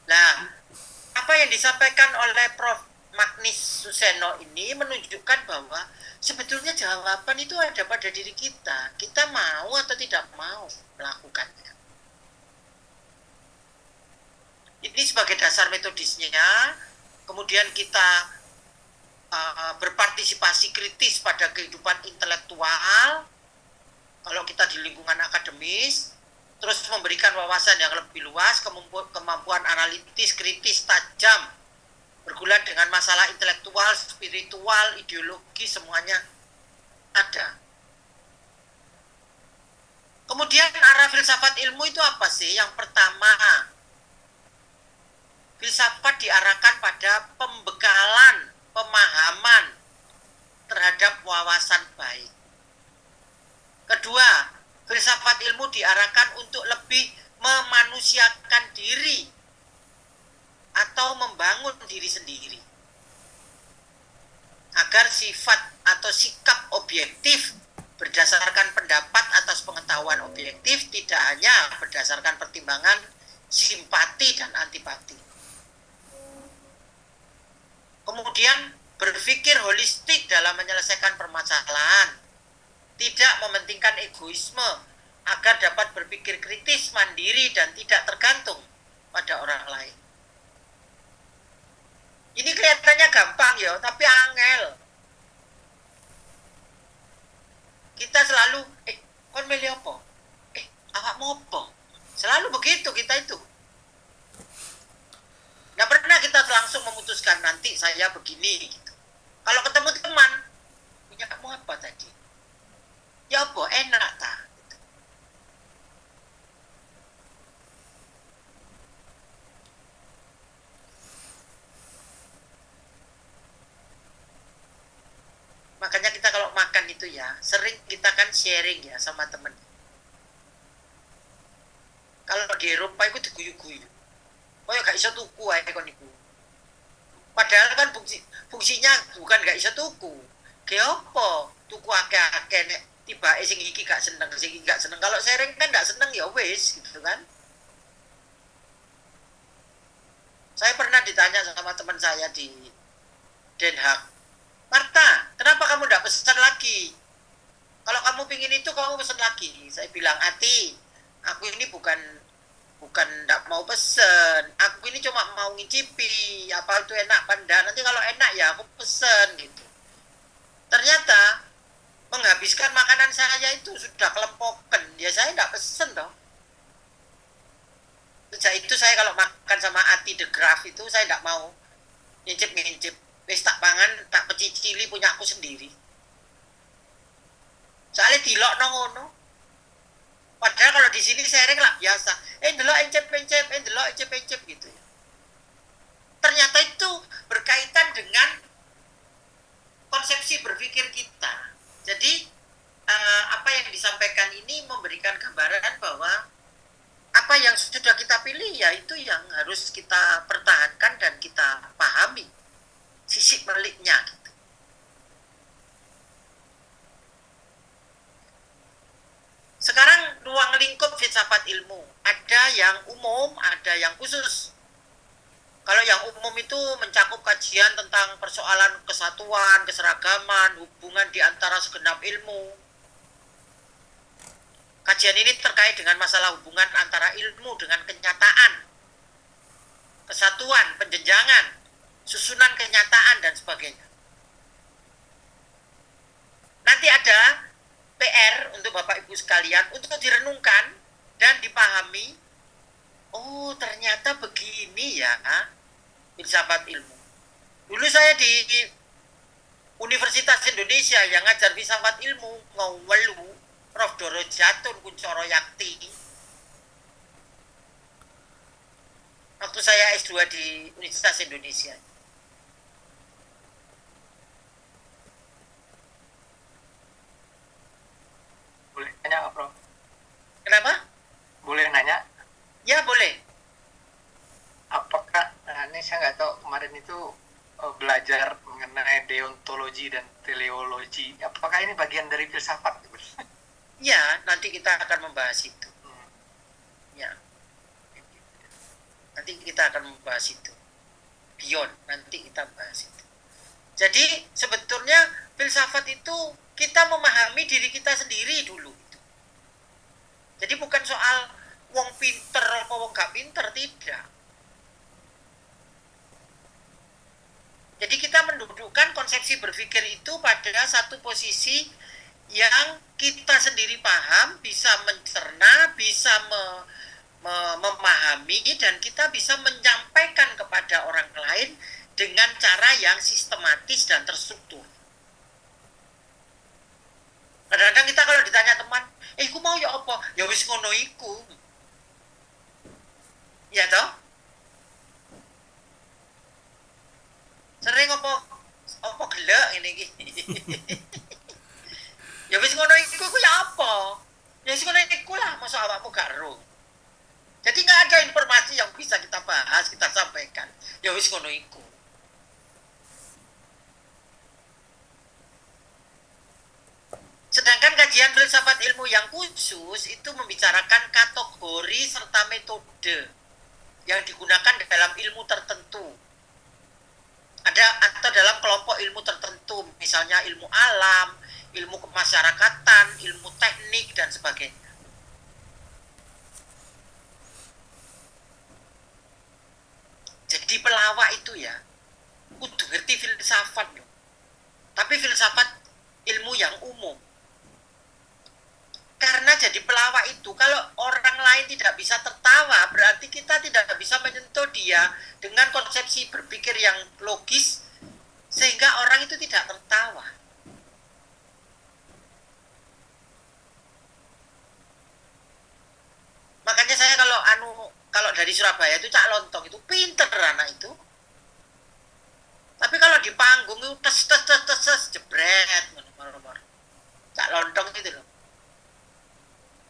Nah, apa yang disampaikan oleh Prof. Magnis Suseno ini menunjukkan bahwa sebetulnya jawaban itu ada pada diri kita. Kita mau atau tidak mau melakukannya. Ini sebagai dasar metodisnya, kemudian kita berpartisipasi kritis pada kehidupan intelektual, kalau kita di lingkungan akademis, terus memberikan wawasan yang lebih luas, kemampuan analitis, kritis, tajam, bergulat dengan masalah intelektual, spiritual, ideologi, semuanya ada. Kemudian arah filsafat ilmu itu apa sih? Yang pertama, filsafat diarahkan pada pembekalan pemahaman terhadap wawasan baik. Kedua, filsafat ilmu diarahkan untuk lebih memanusiakan diri atau membangun diri sendiri agar sifat atau sikap objektif berdasarkan pendapat atas pengetahuan objektif, tidak hanya berdasarkan pertimbangan simpati dan antipati. Kemudian berpikir holistik dalam menyelesaikan permasalahan, tidak mementingkan egoisme agar dapat berpikir kritis, mandiri, dan tidak tergantung pada orang lain. Ini kelihatannya gampang ya, tapi angel. Kita selalu, kon milih apa? Awakmu apa? Selalu begitu kita itu. Nggak pernah kita langsung memutuskan nanti saya begini gitu. Kalau ketemu teman, punya kamu apa tadi? Ya apa? Enak tak? Gitu. Makanya kita kalau makan itu ya, sering kita kan sharing ya sama temen. Kalau di Eropa itu diguyu-guyu. Oh ya gak iso tuku ae kon iku. Padahal kan fungsinya bukan gak iso tuku. Ge apa? Tuku akeh-akeh nek tibake sing iki gak seneng, sing iki gak seneng. Kalau sharing kan gak seneng ya wis gitu kan. Saya pernah ditanya sama teman saya di Den Haag. Marta, kenapa kamu gak pesan lagi? Kalau kamu pingin itu kamu pesan lagi. Saya bilang, Ati, aku ini bukan nggak mau pesen, aku ini cuma mau ngicipi apa itu enak pandang, nanti kalau enak ya aku pesen gitu. Ternyata menghabiskan makanan saya itu sudah kelempokan, ya saya nggak pesen toh. Sejak itu saya kalau makan sama Ati the Graph itu saya nggak mau ngincip, wis tak pangan tak pecicili punya aku sendiri. Soalnya dilok ngono. Padahal kalau di sini sharing lah biasa. Delok encep gitu ya. Ternyata itu berkaitan dengan konsepsi berpikir kita. Jadi apa yang disampaikan ini memberikan gambaran bahwa apa yang sudah kita pilih ya itu yang harus kita pertahankan dan kita pahami sisi peliknya gitu. Sekarang ruang lingkup filsafat ilmu, ada yang umum, ada yang khusus. Kalau yang umum itu mencakup kajian tentang persoalan kesatuan, keseragaman, hubungan di antara segenap ilmu. Kajian ini terkait dengan masalah hubungan antara ilmu dengan kenyataan, kesatuan, penjenjangan, susunan kenyataan, dan sebagainya. Nanti ada PR untuk Bapak Ibu sekalian untuk direnungkan dan dipahami. Oh, ternyata begini ya filsafat ilmu. Dulu saya di Universitas Indonesia yang ngajar filsafat ilmu ngawelu Prof. Doro Jatun Kuncoro Yakti. Waktu saya S2 di Universitas Indonesia.
Boleh nanya nggak, Prof?
Kenapa?
Boleh nanya?
Ya, boleh.
Apakah, ini saya nggak tahu, kemarin itu belajar mengenai deontologi dan teleologi. Apakah ini bagian dari filsafat?
Ya, nanti kita akan membahas itu. Ya, nanti kita akan membahas itu. Beyond, nanti kita bahas itu. Jadi sebetulnya filsafat itu kita memahami diri kita sendiri dulu. Jadi bukan soal wong pinter apa wong gak pinter, tidak. Jadi kita mendudukkan konsepsi berpikir itu pada satu posisi yang kita sendiri paham, bisa mencerna, bisa memahami, dan kita bisa menyampaikan kepada orang lain dengan cara yang sistematis dan terstruktur. Kadang-kadang kita kalau ditanya teman, aku mau ya apa? Ya wis ngono iku. Ya toh? Sering apa gelek ngene iki. Ya wis ngono iku ya apa? Ya wis ngono iku lah, masa awakmu gak ero. Jadi nggak ada informasi yang bisa kita bahas, kita sampaikan. Ya wis ngono iku. Sedangkan kajian filsafat ilmu yang khusus itu membicarakan kategori serta metode yang digunakan dalam ilmu tertentu. Ada atau dalam kelompok ilmu tertentu, misalnya ilmu alam, ilmu kemasyarakatan, ilmu teknik, dan sebagainya. Jadi pelawak itu ya, kudu ngerti filsafat loh. Tapi filsafat ilmu yang umum. Karena jadi pelawak itu, kalau orang lain tidak bisa tertawa, berarti kita tidak bisa menyentuh dia dengan konsepsi berpikir yang logis, sehingga orang itu tidak tertawa. Makanya saya kalau dari Surabaya itu Cak Lontong itu pinter anak itu. Tapi kalau di panggung itu tes jebret, Cak Lontong itu loh.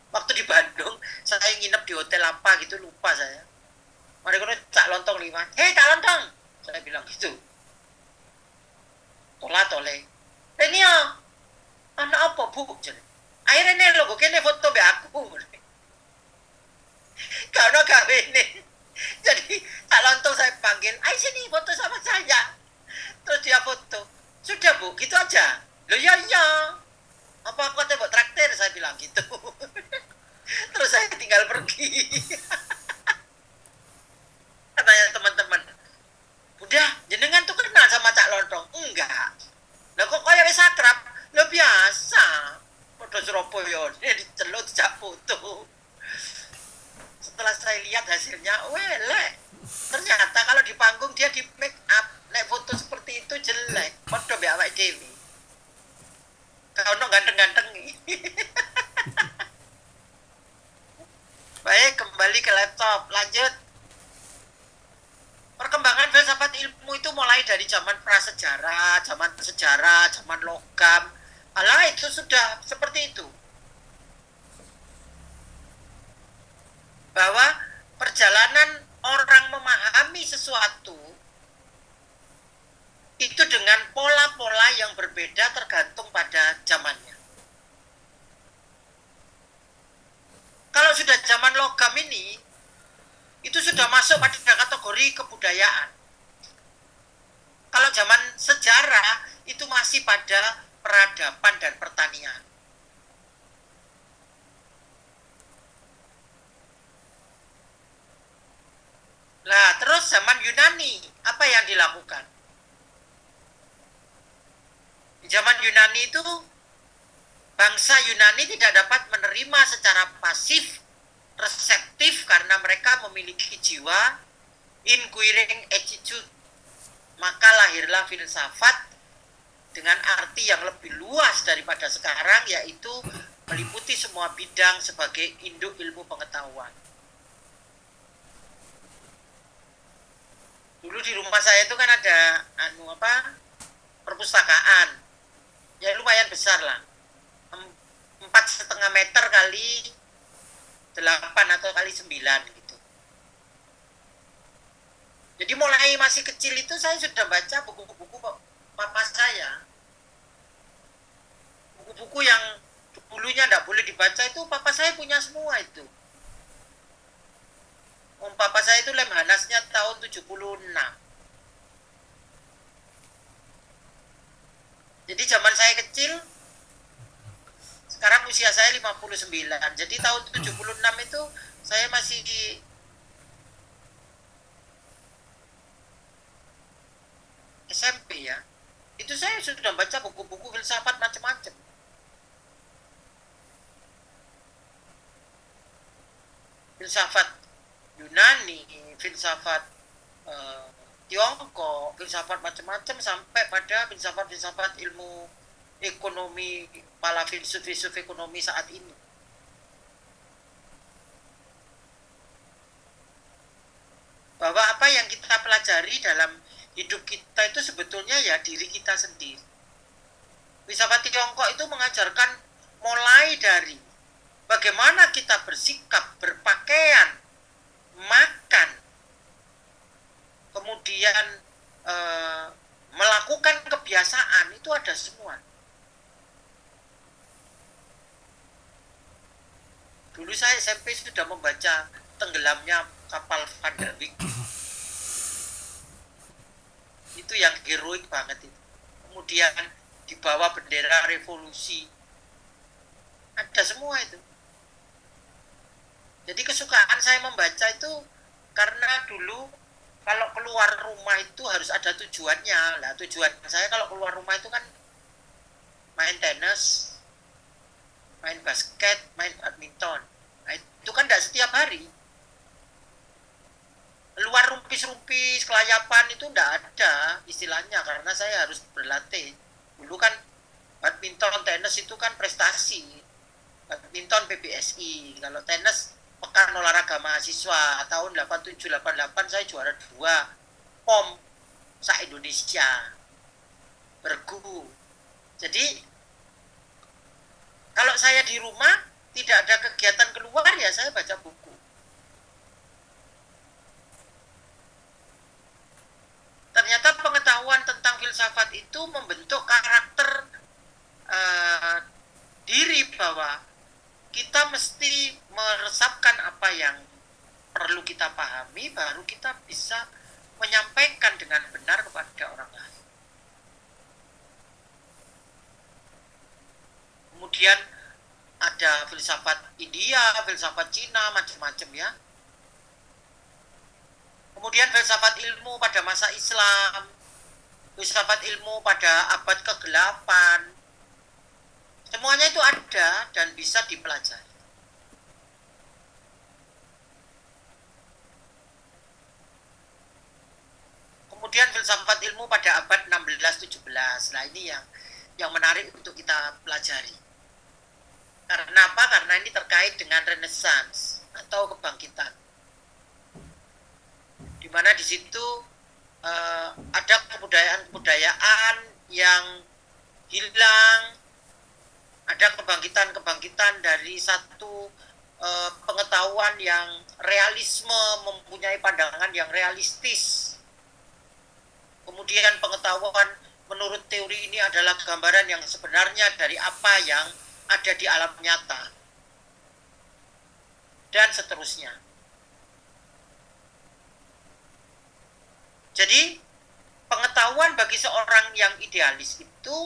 Waktu di Bandung, saya nginep di hotel apa gitu, lupa saya. Mereka Cak Lontong liwat, hei Cak Lontong, saya bilang gitu. Tole. Ini ya, anak apa bu? Akhirnya lo gue kene foto be aku. Karena gawe ini. Jadi Cak Lontong saya panggil, ayo sini foto sama saya. Terus dia foto. Sudah bu, gitu aja. Loh ya. Apa aku tembok traktir, saya bilang gitu. Terus saya tinggal pergi. Katanya teman-teman, udah jenengan tuh kenal sama Cak Lontong? Enggak. Lah kok kaya wis akrab? Lo biasa. Padha Surabaya diceluk dijak foto. Setelah saya lihat hasilnya, welek. Ternyata kalau di panggung dia di make up, nek foto seperti itu jelek. Padha mbek awake dhewe. Kalau ganteng-ganteng. Baik, kembali ke laptop. Lanjut. Perkembangan filsafat ilmu itu mulai dari zaman prasejarah, zaman sejarah, zaman logam. Alah, itu sudah seperti itu. Bahwa perjalanan orang memahami sesuatu itu dengan pola-pola yang berbeda tergantung pada zamannya. Kalau sudah zaman logam ini, itu sudah masuk pada kategori kebudayaan. Kalau zaman sejarah, itu masih pada peradaban dan pertanian. Nah, terus zaman Yunani, apa yang dilakukan? Di zaman Yunani itu, bangsa Yunani tidak dapat menerima secara pasif, reseptif, karena mereka memiliki jiwa inquiring attitude. Maka lahirlah filsafat dengan arti yang lebih luas daripada sekarang, yaitu meliputi semua bidang sebagai induk ilmu pengetahuan. Dulu di rumah saya itu kan ada perpustakaan, ya lumayan besar lah, 4,5 meter kali 8 atau kali 9 gitu. Jadi mulai masih kecil itu saya sudah baca buku-buku papa saya. buku-buku yang dulunya tidak boleh dibaca itu papa saya punya semua itu. Papa saya itu Lemhanasnya tahun 76. Jadi zaman saya kecil, sekarang usia saya 59. Jadi tahun 76 itu saya masih SMP ya. Itu saya sudah baca buku-buku filsafat macam-macam. Filsafat Yunani, filsafat Tiongkok, filsafat macam-macam sampai pada filsafat-filsafat ilmu ekonomi, para filsuf-filsuf ekonomi saat ini. Bahwa apa yang kita pelajari dalam hidup kita itu sebetulnya ya diri kita sendiri. Filsafat Tiongkok itu mengajarkan mulai dari bagaimana kita bersikap, berpakaian, makan, kemudian melakukan kebiasaan, itu ada semua. Dulu saya SMP sudah membaca Tenggelamnya Kapal Van der Wijk. Itu yang heroik banget itu. Kemudian di bawah bendera revolusi. Ada semua itu. Jadi kesukaan saya membaca itu karena dulu kalau keluar rumah itu harus ada tujuannya. Lah tujuan saya kalau keluar rumah itu kan main tenis, main basket, main badminton. Nah, itu kan tidak setiap hari. Luar rumpis-rumpis, kelayapan itu tidak ada istilahnya karena saya harus berlatih. Dulu kan badminton, tenis itu kan prestasi. Badminton PBSI, kalau tenis Pekan Olahraga Mahasiswa tahun 87-88 saya juara 2 POM se-Indonesia bergu. Jadi kalau saya di rumah tidak ada kegiatan keluar ya saya baca buku. Ternyata pengetahuan tentang filsafat itu membentuk karakter diri bahwa kita mesti meresapkan apa yang perlu kita pahami, baru kita bisa menyampaikan dengan benar kepada orang lain. Kemudian ada filsafat India, filsafat Cina, macam-macam ya. Kemudian filsafat ilmu pada masa Islam, filsafat ilmu pada abad ke-8, semuanya itu ada dan bisa dipelajari. Kemudian filsafat ilmu pada abad 16-17. Nah ini yang menarik untuk kita pelajari. Karena apa? Karena ini terkait dengan Renaissance atau kebangkitan. Di mana di situ ada kebudayaan yang hilang, ada kebangkitan dari satu pengetahuan yang realisme, mempunyai pandangan yang realistis. Kemudian pengetahuan menurut teori ini adalah gambaran yang sebenarnya dari apa yang ada di alam nyata. Dan seterusnya. Jadi pengetahuan bagi seorang yang idealis itu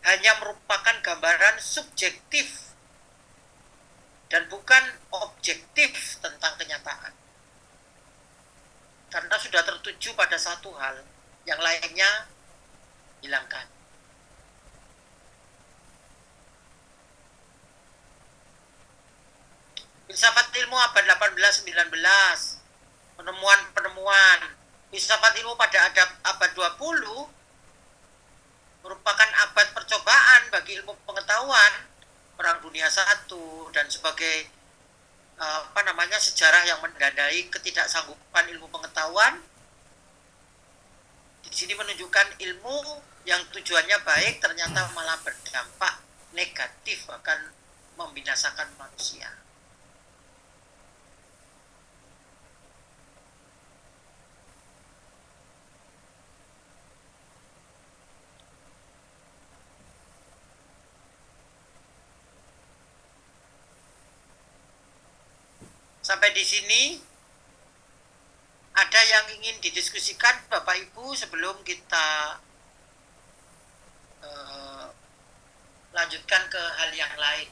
hanya merupakan gambaran subjektif dan bukan objektif tentang kenyataan. Karena sudah tertuju pada satu hal, yang lainnya hilangkan. Filsafat ilmu abad 18-19, penemuan-penemuan. Filsafat ilmu pada abad 20 merupakan abad percobaan bagi ilmu pengetahuan, Perang Dunia I dan sebagai sejarah yang mendanai ketidaksanggupan ilmu pengetahuan. Di sini menunjukkan ilmu yang tujuannya baik ternyata malah berdampak negatif, bahkan membinasakan manusia. Sampai di sini ada yang ingin didiskusikan Bapak Ibu sebelum kita lanjutkan ke hal yang lain.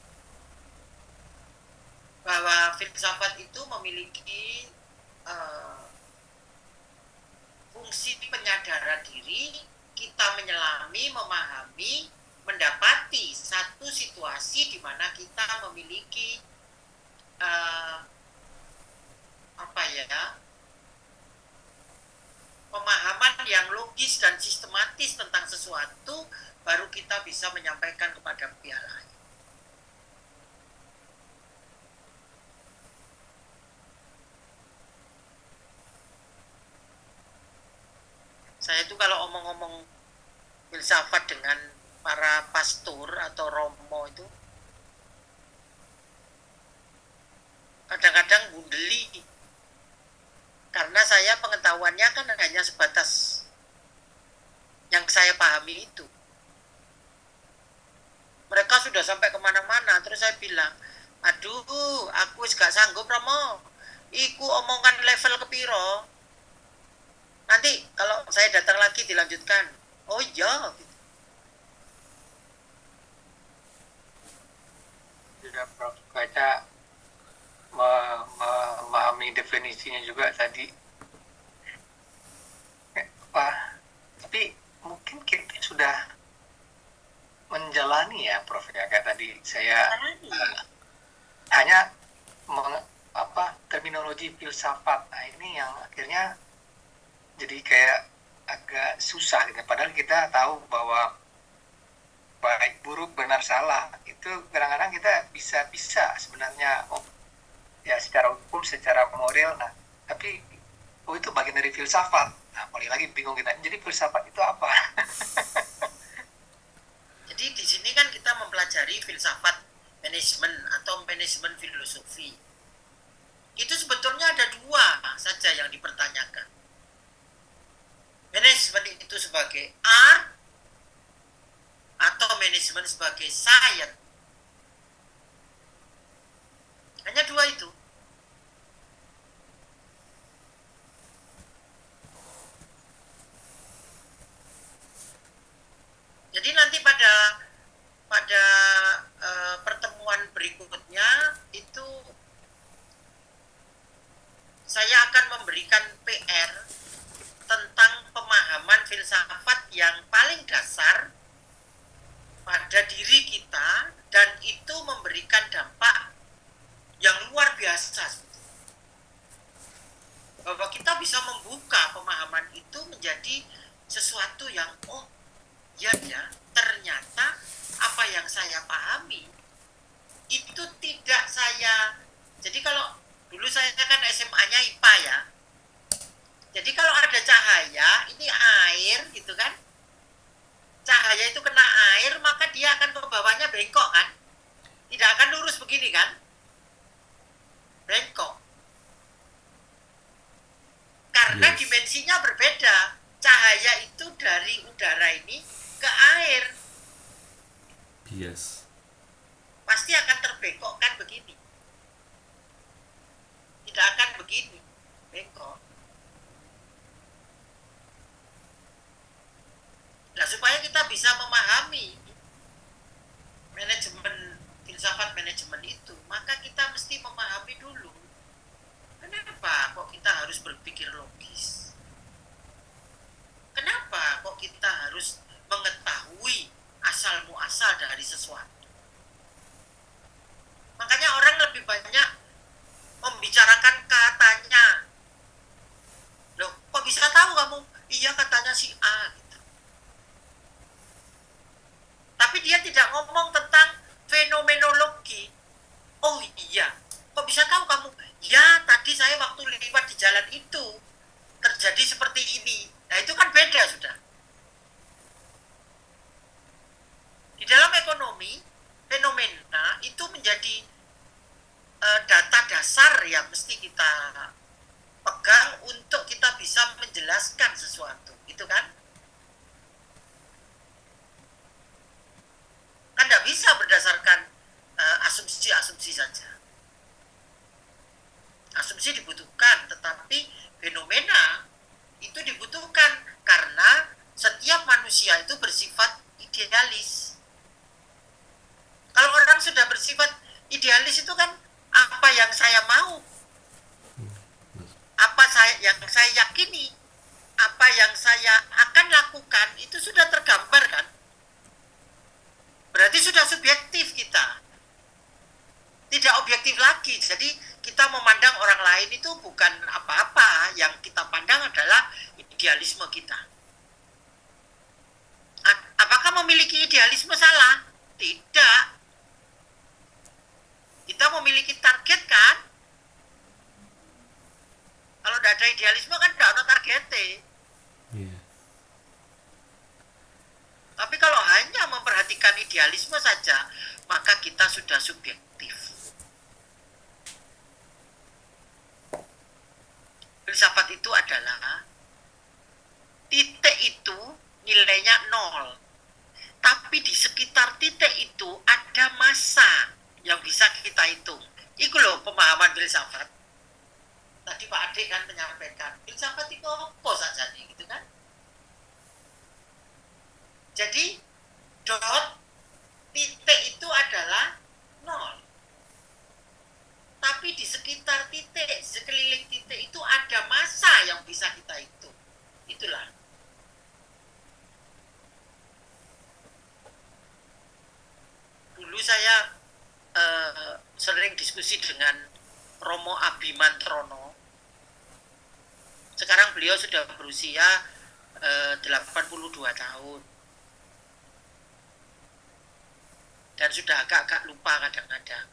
Bahwa filsafat itu memiliki fungsi penyadaran diri, kita menyelami, memahami, mendapati satu situasi di mana kita memiliki pemahaman yang logis dan sistematis tentang sesuatu, baru kita bisa menyampaikan kepada pihak lain. Saya itu kalau omong-omong filsafat dengan para pastor atau romo itu kadang-kadang gundeli, karena saya pengetahuannya kan hanya sebatas yang saya pahami itu. Mereka sudah sampai kemana-mana, terus saya bilang, aduh, aku gak sanggup Romo, iku omongan level kepiro, nanti kalau saya datang lagi dilanjutkan. Oh iya gitu.
Sudah Prof baca memahami definisinya juga tadi. Tapi mungkin kita sudah menjalani ya Prof ya, kayak tadi saya hanya terminologi filsafat. Nah, ini yang akhirnya jadi kayak agak susah gitu. Padahal kita tahu bahwa baik buruk benar salah itu kadang-kadang kita bisa sebenarnya ya secara hukum, secara moral. Nah, tapi itu bagian dari filsafat. Nah, paling lagi bingung kita. Jadi filsafat itu apa?
Jadi di sini kan kita mempelajari filsafat manajemen atau manajemen filosofi. Itu sebetulnya ada dua saja yang dipertanyakan. Manajemen itu sebagai art atau manajemen sebagai science. Hanya dua itu. Jadi nanti pada pertemuan berikutnya itu saya akan memberikan PR tentang pemahaman filsafat yang paling dasar pada diri kita, dan itu memberikan dampak yang luar biasa. Bahwa kita bisa membuka pemahaman itu menjadi sesuatu yang ya ternyata apa yang saya pahami itu tidak saya. Jadi kalau dulu saya kan SMA-nya IPA ya. Jadi kalau ada cahaya, ini air gitu kan. Cahaya itu kena air, maka dia akan ke bawahnya bengkok kan. Tidak akan lurus begini kan. Bengkok. Karena dimensinya berbeda. Cahaya itu dari udara ini ke air.
Bias.
Pasti akan terbengkokkan begini. Tidak akan begini. Bengkok. Nah, supaya kita bisa memahami manajemen, filsafat manajemen itu, maka kita mesti memahami dulu kenapa kok kita harus berpikir logis, kenapa kok kita harus mengetahui asal muasal dari sesuatu. Makanya orang lebih banyak membicarakan katanya. Loh, kok bisa tahu kamu? Iya, katanya si A gitu. Tapi dia tidak ngomong tentang fenomenologi. Oh iya, kok bisa tahu kamu? Ya, tadi saya waktu lewat di jalan itu terjadi seperti ini. Nah, itu kan beda sudah. Di dalam ekonomi, fenomena itu menjadi data dasar yang mesti kita pegang untuk kita bisa menjelaskan sesuatu. Itu kan? Kan tidak bisa berdasarkan asumsi-asumsi saja. tradisi dibutuhkan, tetapi fenomena itu dibutuhkan karena setiap manusia itu bersifat idealis. Kalau orang sudah bersifat idealis itu kan apa yang saya mau, yang saya yakini, apa yang saya akan lakukan itu sudah tergambar kan. Berarti sudah subjektif kita. Tidak objektif lagi. Jadi kita memandang orang lain itu bukan apa-apa. Yang kita pandang adalah idealisme kita. Apakah memiliki idealisme salah? Tidak. Kita memiliki target kan? Kalau tidak ada idealisme kan tidak ada targetnya.
Iya.
Tapi kalau hanya memperhatikan idealisme saja, maka kita sudah subjektif. Filsafat itu adalah titik itu nilainya 0. Tapi di sekitar titik itu ada massa yang bisa kita hitung. Itu loh pemahaman filsafat. Tadi Pak Adik kan menyampaikan, filsafat itu apa saja nih, gitu kan? Jadi, titik itu adalah 0. Tapi di sekitar titik, sekeliling titik itu ada massa yang bisa kita hitung. Itulah. Dulu saya sering diskusi dengan Romo Abimantrono. Sekarang beliau sudah berusia 82 tahun. Dan sudah agak-agak lupa kadang-kadang.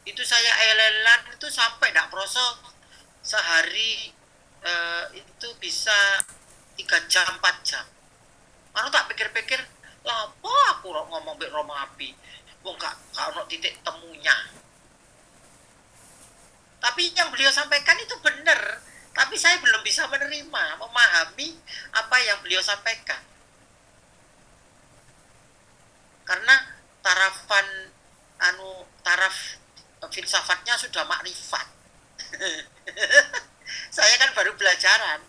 Itu saya elelan itu sampai tidak proso sehari itu bisa 3 jam 4 jam. Aku tak pikir-pikir, lah apa aku ngomong mbek Romo Abi, wong gak ono titik temunya. Tapi yang beliau sampaikan itu benar, tapi saya belum bisa menerima, memahami apa yang beliau sampaikan. Karena taraf filsafatnya sudah makrifat. Saya kan baru belajaran.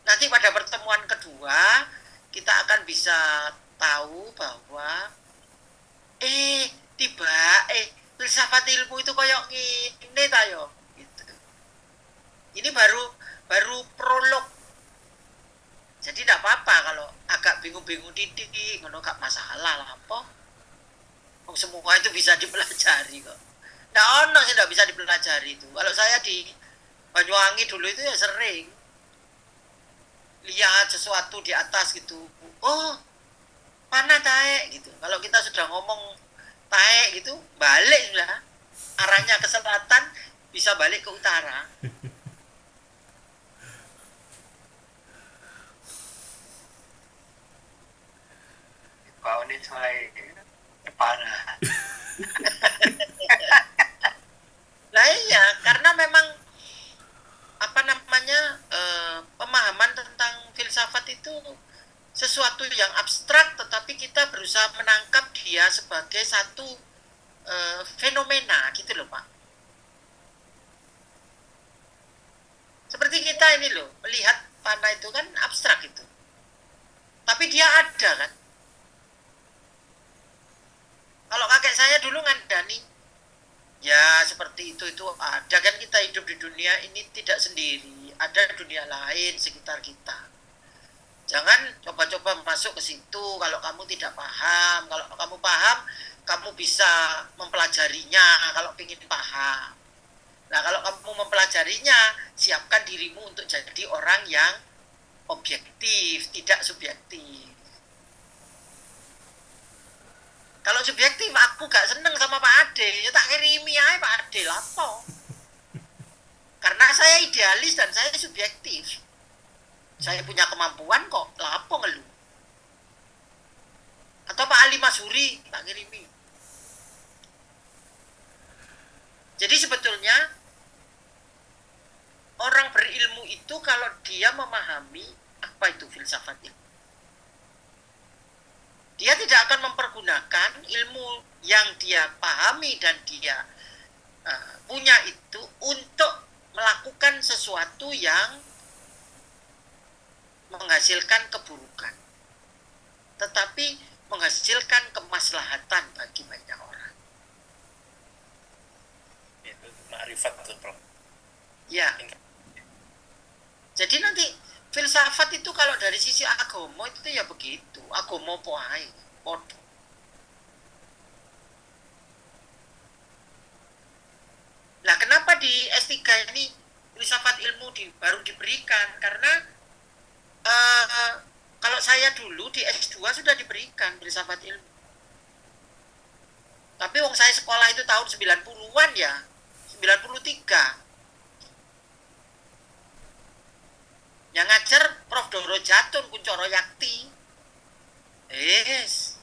Nanti pada pertemuan kedua kita akan bisa tahu bahwa filsafat ilmu itu koyok ngene ta yo gitu. Ini baru prolog. Jadi tidak apa-apa kalau agak bingung-bingung titik, ngono gak masalah lah apa. Semua itu bisa dipelajari kok. Nggak ono sih nggak bisa dipelajari itu. Kalau saya di Banyuwangi dulu itu ya sering lihat sesuatu di atas gitu. Oh, mana taek gitu. Kalau kita sudah ngomong taek gitu, balik sudah. Arahnya ke selatan bisa balik ke utara.
Pak Onis mulai parah.
Nah iya, karena memang pemahaman tentang filsafat itu sesuatu yang abstrak, tetapi kita berusaha menangkap dia sebagai satu fenomena gitu loh Pak. Seperti kita ini loh, melihat panah itu kan abstrak itu, tapi dia ada kan. Kalau kakek saya dulu ngandani, ya seperti itu ada kan. Kita hidup di dunia ini tidak sendiri, ada dunia lain sekitar kita. Jangan coba-coba masuk ke situ kalau kamu tidak paham. Kalau kamu paham, kamu bisa mempelajarinya kalau ingin paham. Nah kalau kamu mempelajarinya, siapkan dirimu untuk jadi orang yang objektif, tidak subjektif. Kalau subjektif, aku gak seneng sama Pak Ade, ya tak kirimi aja Pak Ade, lapo. Karena saya idealis dan saya subjektif. Saya punya kemampuan kok, lapo ngeluh. Atau Pak Ali Masuri, tak kirimi. Jadi sebetulnya, orang berilmu itu kalau dia memahami apa itu filsafat itu, dia tidak akan mempergunakan menggunakan ilmu yang dia pahami dan dia punya itu untuk melakukan sesuatu yang menghasilkan keburukan, tetapi menghasilkan kemaslahatan bagi banyak orang.
Itu makrifat tuh, Prof.
Ya. Jadi nanti filsafat itu kalau dari sisi agama itu ya begitu, agama poai, podo. Nah, kenapa di S3 ini filsafat ilmu baru diberikan? Karena kalau saya dulu di S2 sudah diberikan filsafat ilmu. Tapi wong saya sekolah itu tahun 90-an ya, 93. Yang ngajar Prof. Doro Jatun, Kuncoro Yakti. Yes.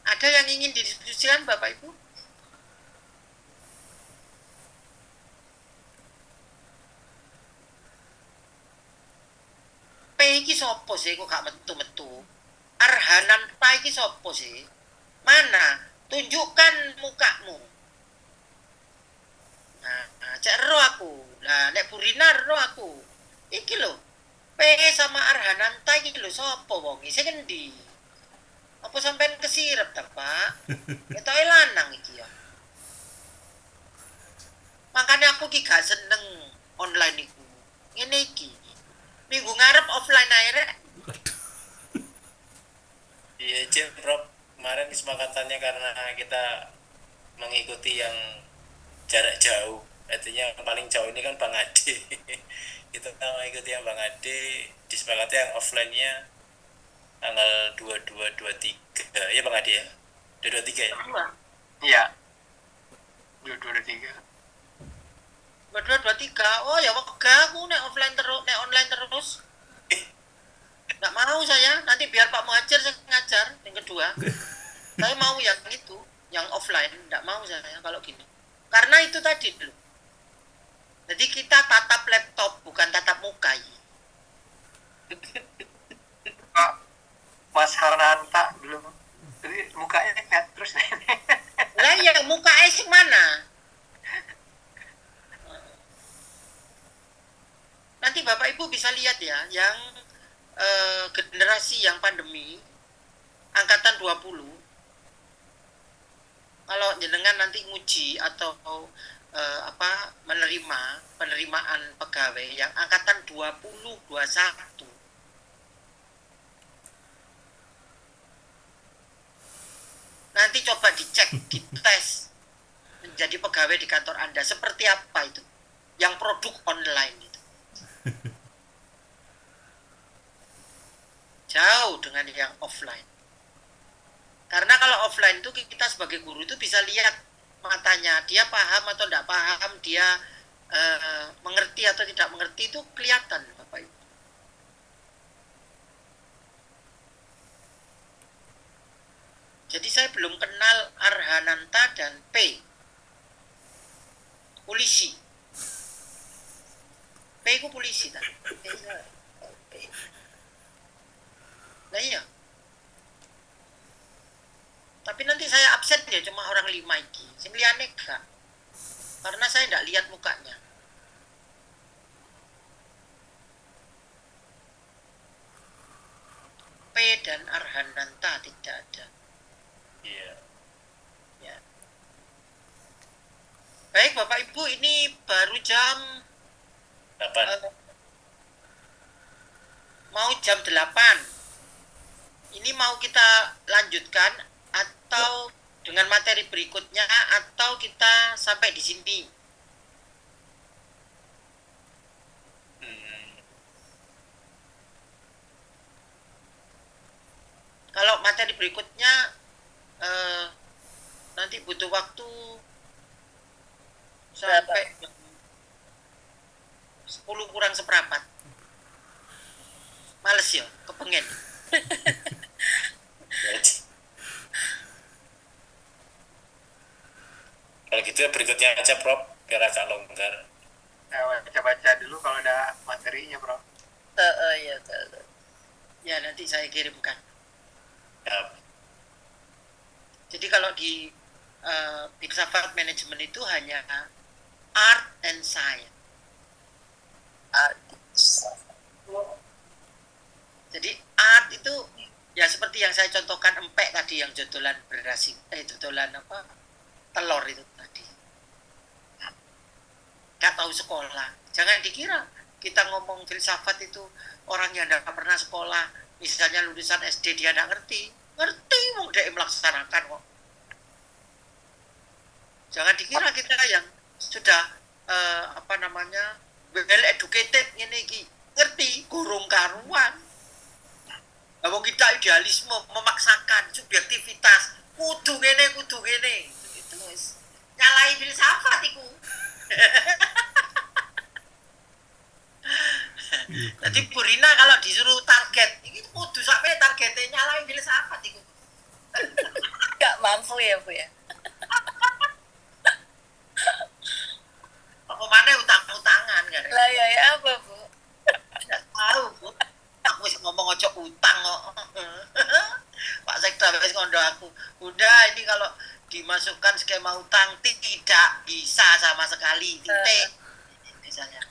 Ada yang ingin didiskusikan Bapak Ibu? P iki sopo sih kok gak metu-metu? Arhananta iki sopo sih? Mana? Tunjukkan mukamu. Nah, cek ro aku. Lah nek Burinar ro aku. Iki lho. P sama Arhananta iki lho sopo wong iki sing endi? Apa sampean kesirep ta, Pak? Ketoke lanang iki ya. Makanya aku ki gak seneng online iku. Ngene iki. Minggu ngarep offline ae rek.
Iya, Cik, Prof. Kemarin kesepakatannya karena kita mengikuti yang jarak jauh. Artinya yang paling jauh ini kan Bang Ade. Kita mengikuti yang Bang Ade, disepakati yang offline-nya tanggal 22-23. Ya Bang Ade ya? 23 ya?
Iya. 2223.
2223. Oh ya wegah aku nek offline terus, nek online terus. Nggak mau saya, nanti biar Pak Muhajir saya ngajar yang kedua. Saya mau yang itu, yang offline, nggak mau saya kalau gini. Karena itu tadi dulu. Jadi kita tatap laptop, bukan tatap muka.
Pak Mas Harnanta belum. Jadi mukanya lihat terus.
Lah yang muka es mana? Nanti Bapak Ibu bisa lihat ya, yang generasi yang pandemi, angkatan 20. Kalau jenengan nanti nguji atau menerima penerimaan pegawai yang angkatan 20, 21. Nanti coba dicek, dites menjadi pegawai di kantor Anda seperti apa itu, yang produk online itu. Jauh dengan yang offline. Karena kalau offline itu kita sebagai guru itu bisa lihat matanya, dia paham atau tidak paham, dia mengerti atau tidak mengerti, itu kelihatan Bapak Ibu. Jadi saya belum kenal Arhananta dan P. Polisi. P itu polisi kan? Nah iya. Tapi nanti saya absen ya cuma orang 5 iki. Sing liyane gak. Karena saya tidak lihat mukanya. P dan Arhananta tidak ada.
Iya.
Ya. Baik Bapak Ibu, ini baru jam
8.
mau jam 8. Ini mau kita lanjutkan atau dengan materi berikutnya atau kita sampai di sini? Kalau materi berikutnya nanti butuh waktu sampai 10 kurang seperempat. Males ya, kepengen.
Kalau gitu berikutnya aja Prof, biar agak longgar.
Baca-baca dulu kalau udah
saya kirimkan.
Ya.
Jadi kalau di filsafat manajemen itu hanya art and science. Jadi art itu ya seperti yang saya contohkan empek tadi yang jodolan beras, jodolan apa telur itu tadi. Gak tahu sekolah. Jangan dikira kita ngomong filsafat itu orang yang tidak pernah sekolah, misalnya lulusan SD dia tidak ngerti, mau dia melaksanakan kok. Jangan dikira kita yang sudah well educated ini ngerti gurung karuan. Wong kita idealisme memaksakan subjektivitas kudu gini itu nyalai filsafat iku. Jadi Purina kalau disuruh target ini kudu sampai targetnya nyalai filsafat iku.
Gak mampu ya Bu ya.
Apa mana utang-utangan kan?
Lah ya apa Bu?
Tidak tahu Bu. Aku wis ngomong ojo utang kok. Pak Sekda wis ngondo aku. Udah ini kalau dimasukkan skema utang tidak bisa sama sekali. Titik. Misalnya.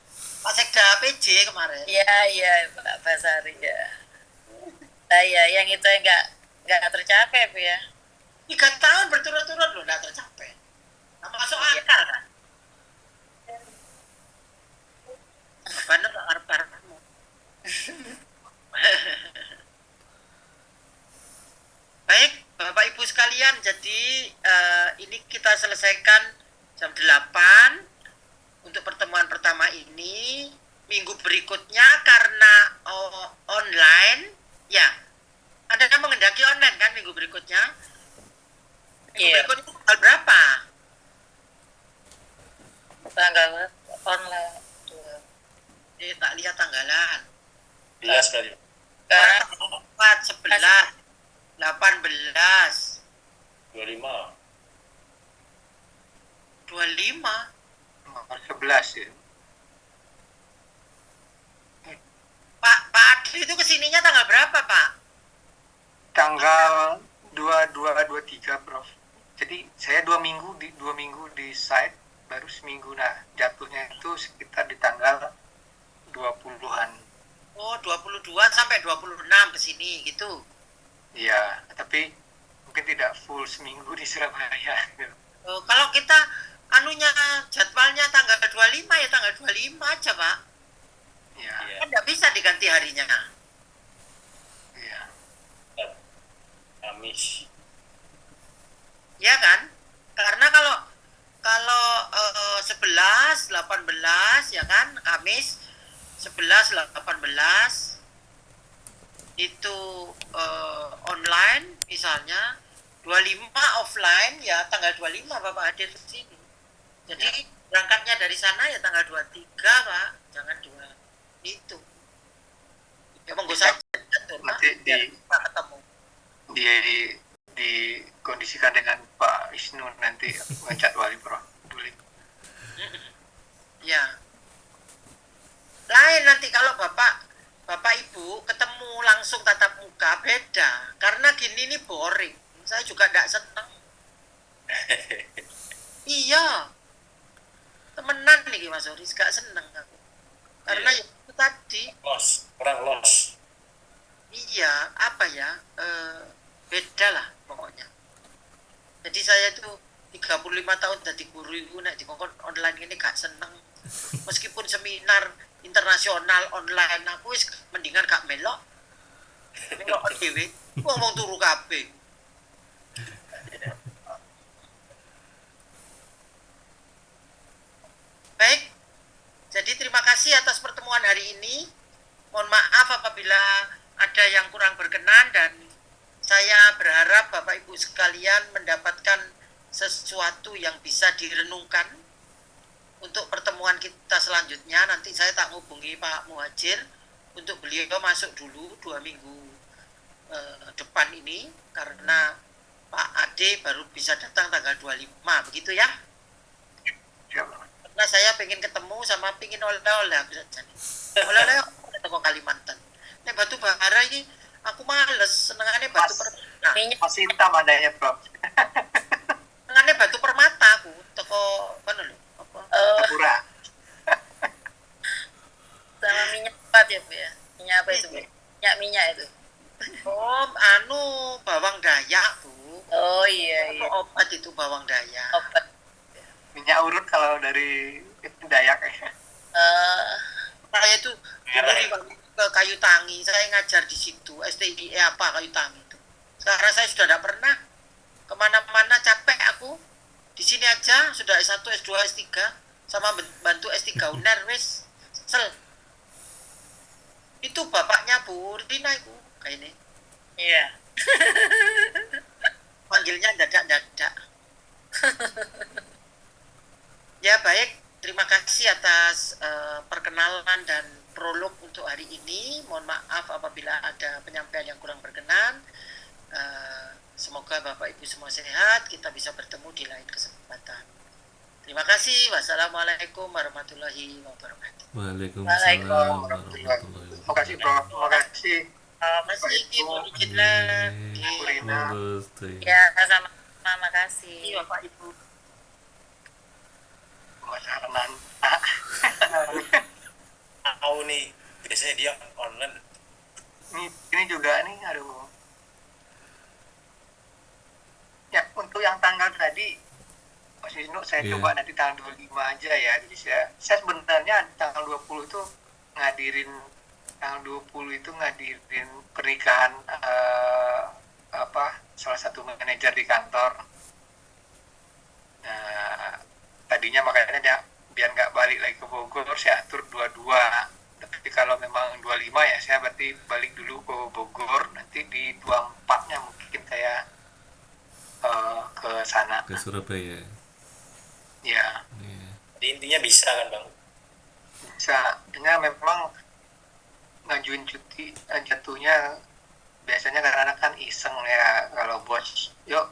Pak Sekda PJ kemarin.
Iya Pak Basari ya. Lah ya yang itu enggak tercapai Bu ya.
3 tahun berturut-turut loh enggak tercapai. Nah, masuk akal kan? Bener gak arep-arepmu? Baik, Bapak Ibu sekalian, jadi ini kita selesaikan jam 8 untuk pertemuan pertama ini. Minggu berikutnya karena online, ya, Anda kan menghendaki online kan minggu berikutnya? Minggu berikutnya tanggal berapa?
Tanggal online.
Tak lihat tanggalan.
11 kali.
4, 11, 18,
25.
25.
Nomor 11 ya.
Pak Adli itu kesininya tanggal berapa, Pak?
Tanggal 22-23, Prof. Jadi saya 2 minggu di site, baru seminggu. Nah, jatuhnya itu sekitar di tanggal 20-an.
Oh, 22 sampai 26 kesini gitu.
Iya, tapi mungkin tidak full seminggu di Surabaya.
Kalau kita jadwalnya tanggal 25 ya tanggal 25 aja, Pak.
Iya,
Iya.
Kan nggak bisa diganti harinya.
iya.
Kamis.
Ya kan? Karena kalau 11, 18 ya kan, Kamis 11, 18 itu online misalnya, 25 offline ya tanggal 25 Bapak hadir di sini. Jadi berangkatnya dari sana ya tanggal 23 Pak, jangan 2 itu. Ya monggo saja atur, Pak,
Nanti
biar kita ketemu.
Dikondisikan dengan Pak Isnu nanti menjadwali, Prof.
Ya. Lain nanti kalau Bapak Ibu ketemu langsung tatap muka beda. Karena gini nih boring. Saya juga tidak senang. Iya. Temenan nih Mas Oris, gak seneng aku. Karena
Iya.
ya itu tadi.
Kurang los.
Iya, apa ya? Beda lah pokoknya. Jadi saya tuh 35 tahun jadi guru ibu nek dikongkon online ini gak seneng. Meskipun seminar internasional online aku wis mendingan gak melok. Melok dhewe, ngomong turu kabeh. Baik. Jadi terima kasih atas pertemuan hari ini. Mohon maaf apabila ada yang kurang berkenan dan saya berharap Bapak Ibu sekalian mendapatkan sesuatu yang bisa direnungkan untuk pertemuan kita selanjutnya. Nanti saya tak hubungi Pak Muhajir untuk beliau masuk dulu 2 minggu depan ini karena Pak Ade baru bisa datang tanggal 25, begitu ya? Karena saya pengen ketemu sama pengen oleh-oleh aku saja nih. Oleh-oleh toko Kalimantan. Nek batu bara ini Aku males, senengannya batu
Mas.
permata.
Minyak
Masih hitam adanya, Prof.
Senengannya batu permata aku. Toko mana lho? Apa?
Sakura.
sama minyak apa ya Bu ya? Minyak apa itu Bu? Minyak itu.
Oh, bawang dayak, Bu.
Oh iya iya.
Obat itu bawang dayak.
Obat.
Minyak urut kalau dari Dayak ya.
Saya itu dulu ke Kayu Tangi, saya ngajar di situ, STIE apa Kayu Tangi itu. Sekarang saya sudah tidak pernah kemana-mana, capek aku. Di sini aja sudah S1, S2, S3, sama bantu S3 UNER, wis. Sel. Itu bapaknya Bu Rina itu, kayak ini.
Iya.
Panggilnya dadak-dadak. Ya baik, terima kasih atas perkenalan dan prolog untuk hari ini. Mohon maaf apabila ada penyampaian yang kurang berkenan. Semoga Bapak Ibu semua sehat, kita bisa bertemu di lain kesempatan. Terima kasih. Wassalamualaikum warahmatullahi wabarakatuh.
Waalaikumsalam warahmatullahi wabarakatuh.
Terima kasih, Prof. Terima kasih.
Terima kasih Bu Ijidla.
Bu Rina.
Lulus tuh.
Ya, sama kasih.
Bapak Ibu.
Mas Arman.
Tahu nih, biasanya dia online.
Ini juga nih, aduh. Ya, untuk yang tanggal tadi, Mas Wisnu, saya
Iya.
coba nanti tanggal 25 aja ya. Jadi saya sebenarnya tanggal 20 itu ngadirin pernikahan salah satu manajer di kantor. Nah, tadinya makanya dia biar nggak balik lagi ke Bogor, saya atur 22. Tapi kalau memang 25 ya saya berarti balik dulu ke Bogor, nanti di 24-nya mungkin saya ke sana.
Ke Surabaya.
Ya,
Iya.
Jadi intinya bisa kan Bang?
bisa. Hanya memang ngajuin cuti jatuhnya biasanya karena kan iseng ya, kalau bos yuk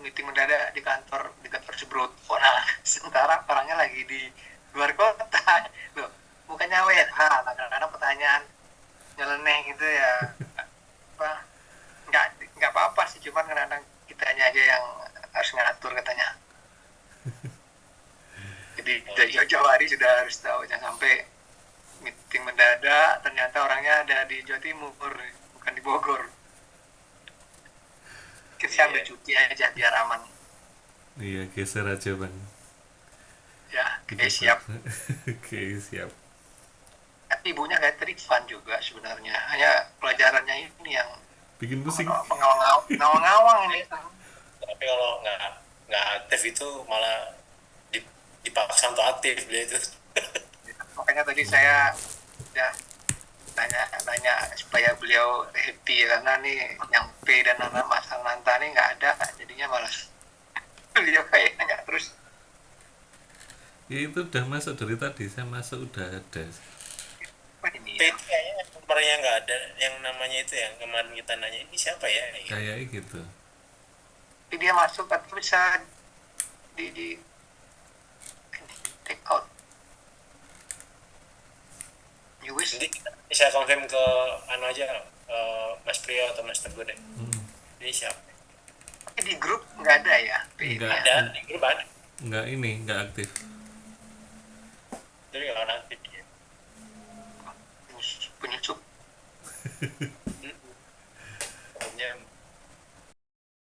meeting mendadak di kantor Subroto. Nah, sementara orangnya lagi di luar kota. Loh, bukannya WFH, kadang-kadang pertanyaan nyeleneh gitu ya. Apa? Nggak apa-apa sih, cuman kadang-kadang kitanya aja yang harus ngatur katanya. Jadi dari jauh-jauh hari sudah harus tahu, jangan sampai meeting mendadak ternyata orangnya ada di Jawa Timur bukan di Bogor. Kita ambil cuti aja biar aman.
Iya, geser aja bang.
Ya,
Kita
oke, siap.
Oke, siap.
Tapi ibunya kayak fun juga sebenarnya. Hanya pelajarannya ini yang
Bikin pusing.
ngawang-ngawang ini.
Tapi kalau nggak aktif itu malah dipaksa untuk aktif dia itu.
Makanya tadi saya ya tanya supaya beliau happy, karena nih nyampe dan anak masalah nanta nih nggak ada, jadinya malas. Beliau kayaknya nggak terus.
Ya, itu udah masuk dari tadi, saya masuk udah ada.
Apa ini
Tapi
ya?
kayaknya nomornya nggak ada yang namanya itu yang kemarin kita nanya ini siapa ya?
Kayaknya gitu.
Tapi dia masuk tapi bisa di take out. Ya wis,
Nanti kita bisa konfirm ke anu aja Mas Priyo atau Mas Teguh deh. Ini siapa?
tapi di grup nggak ada ya?
Enggak.
Ada di grup ada.
Enggak ini, enggak aktif.
Jadi kalau nanti dia
Penyusup.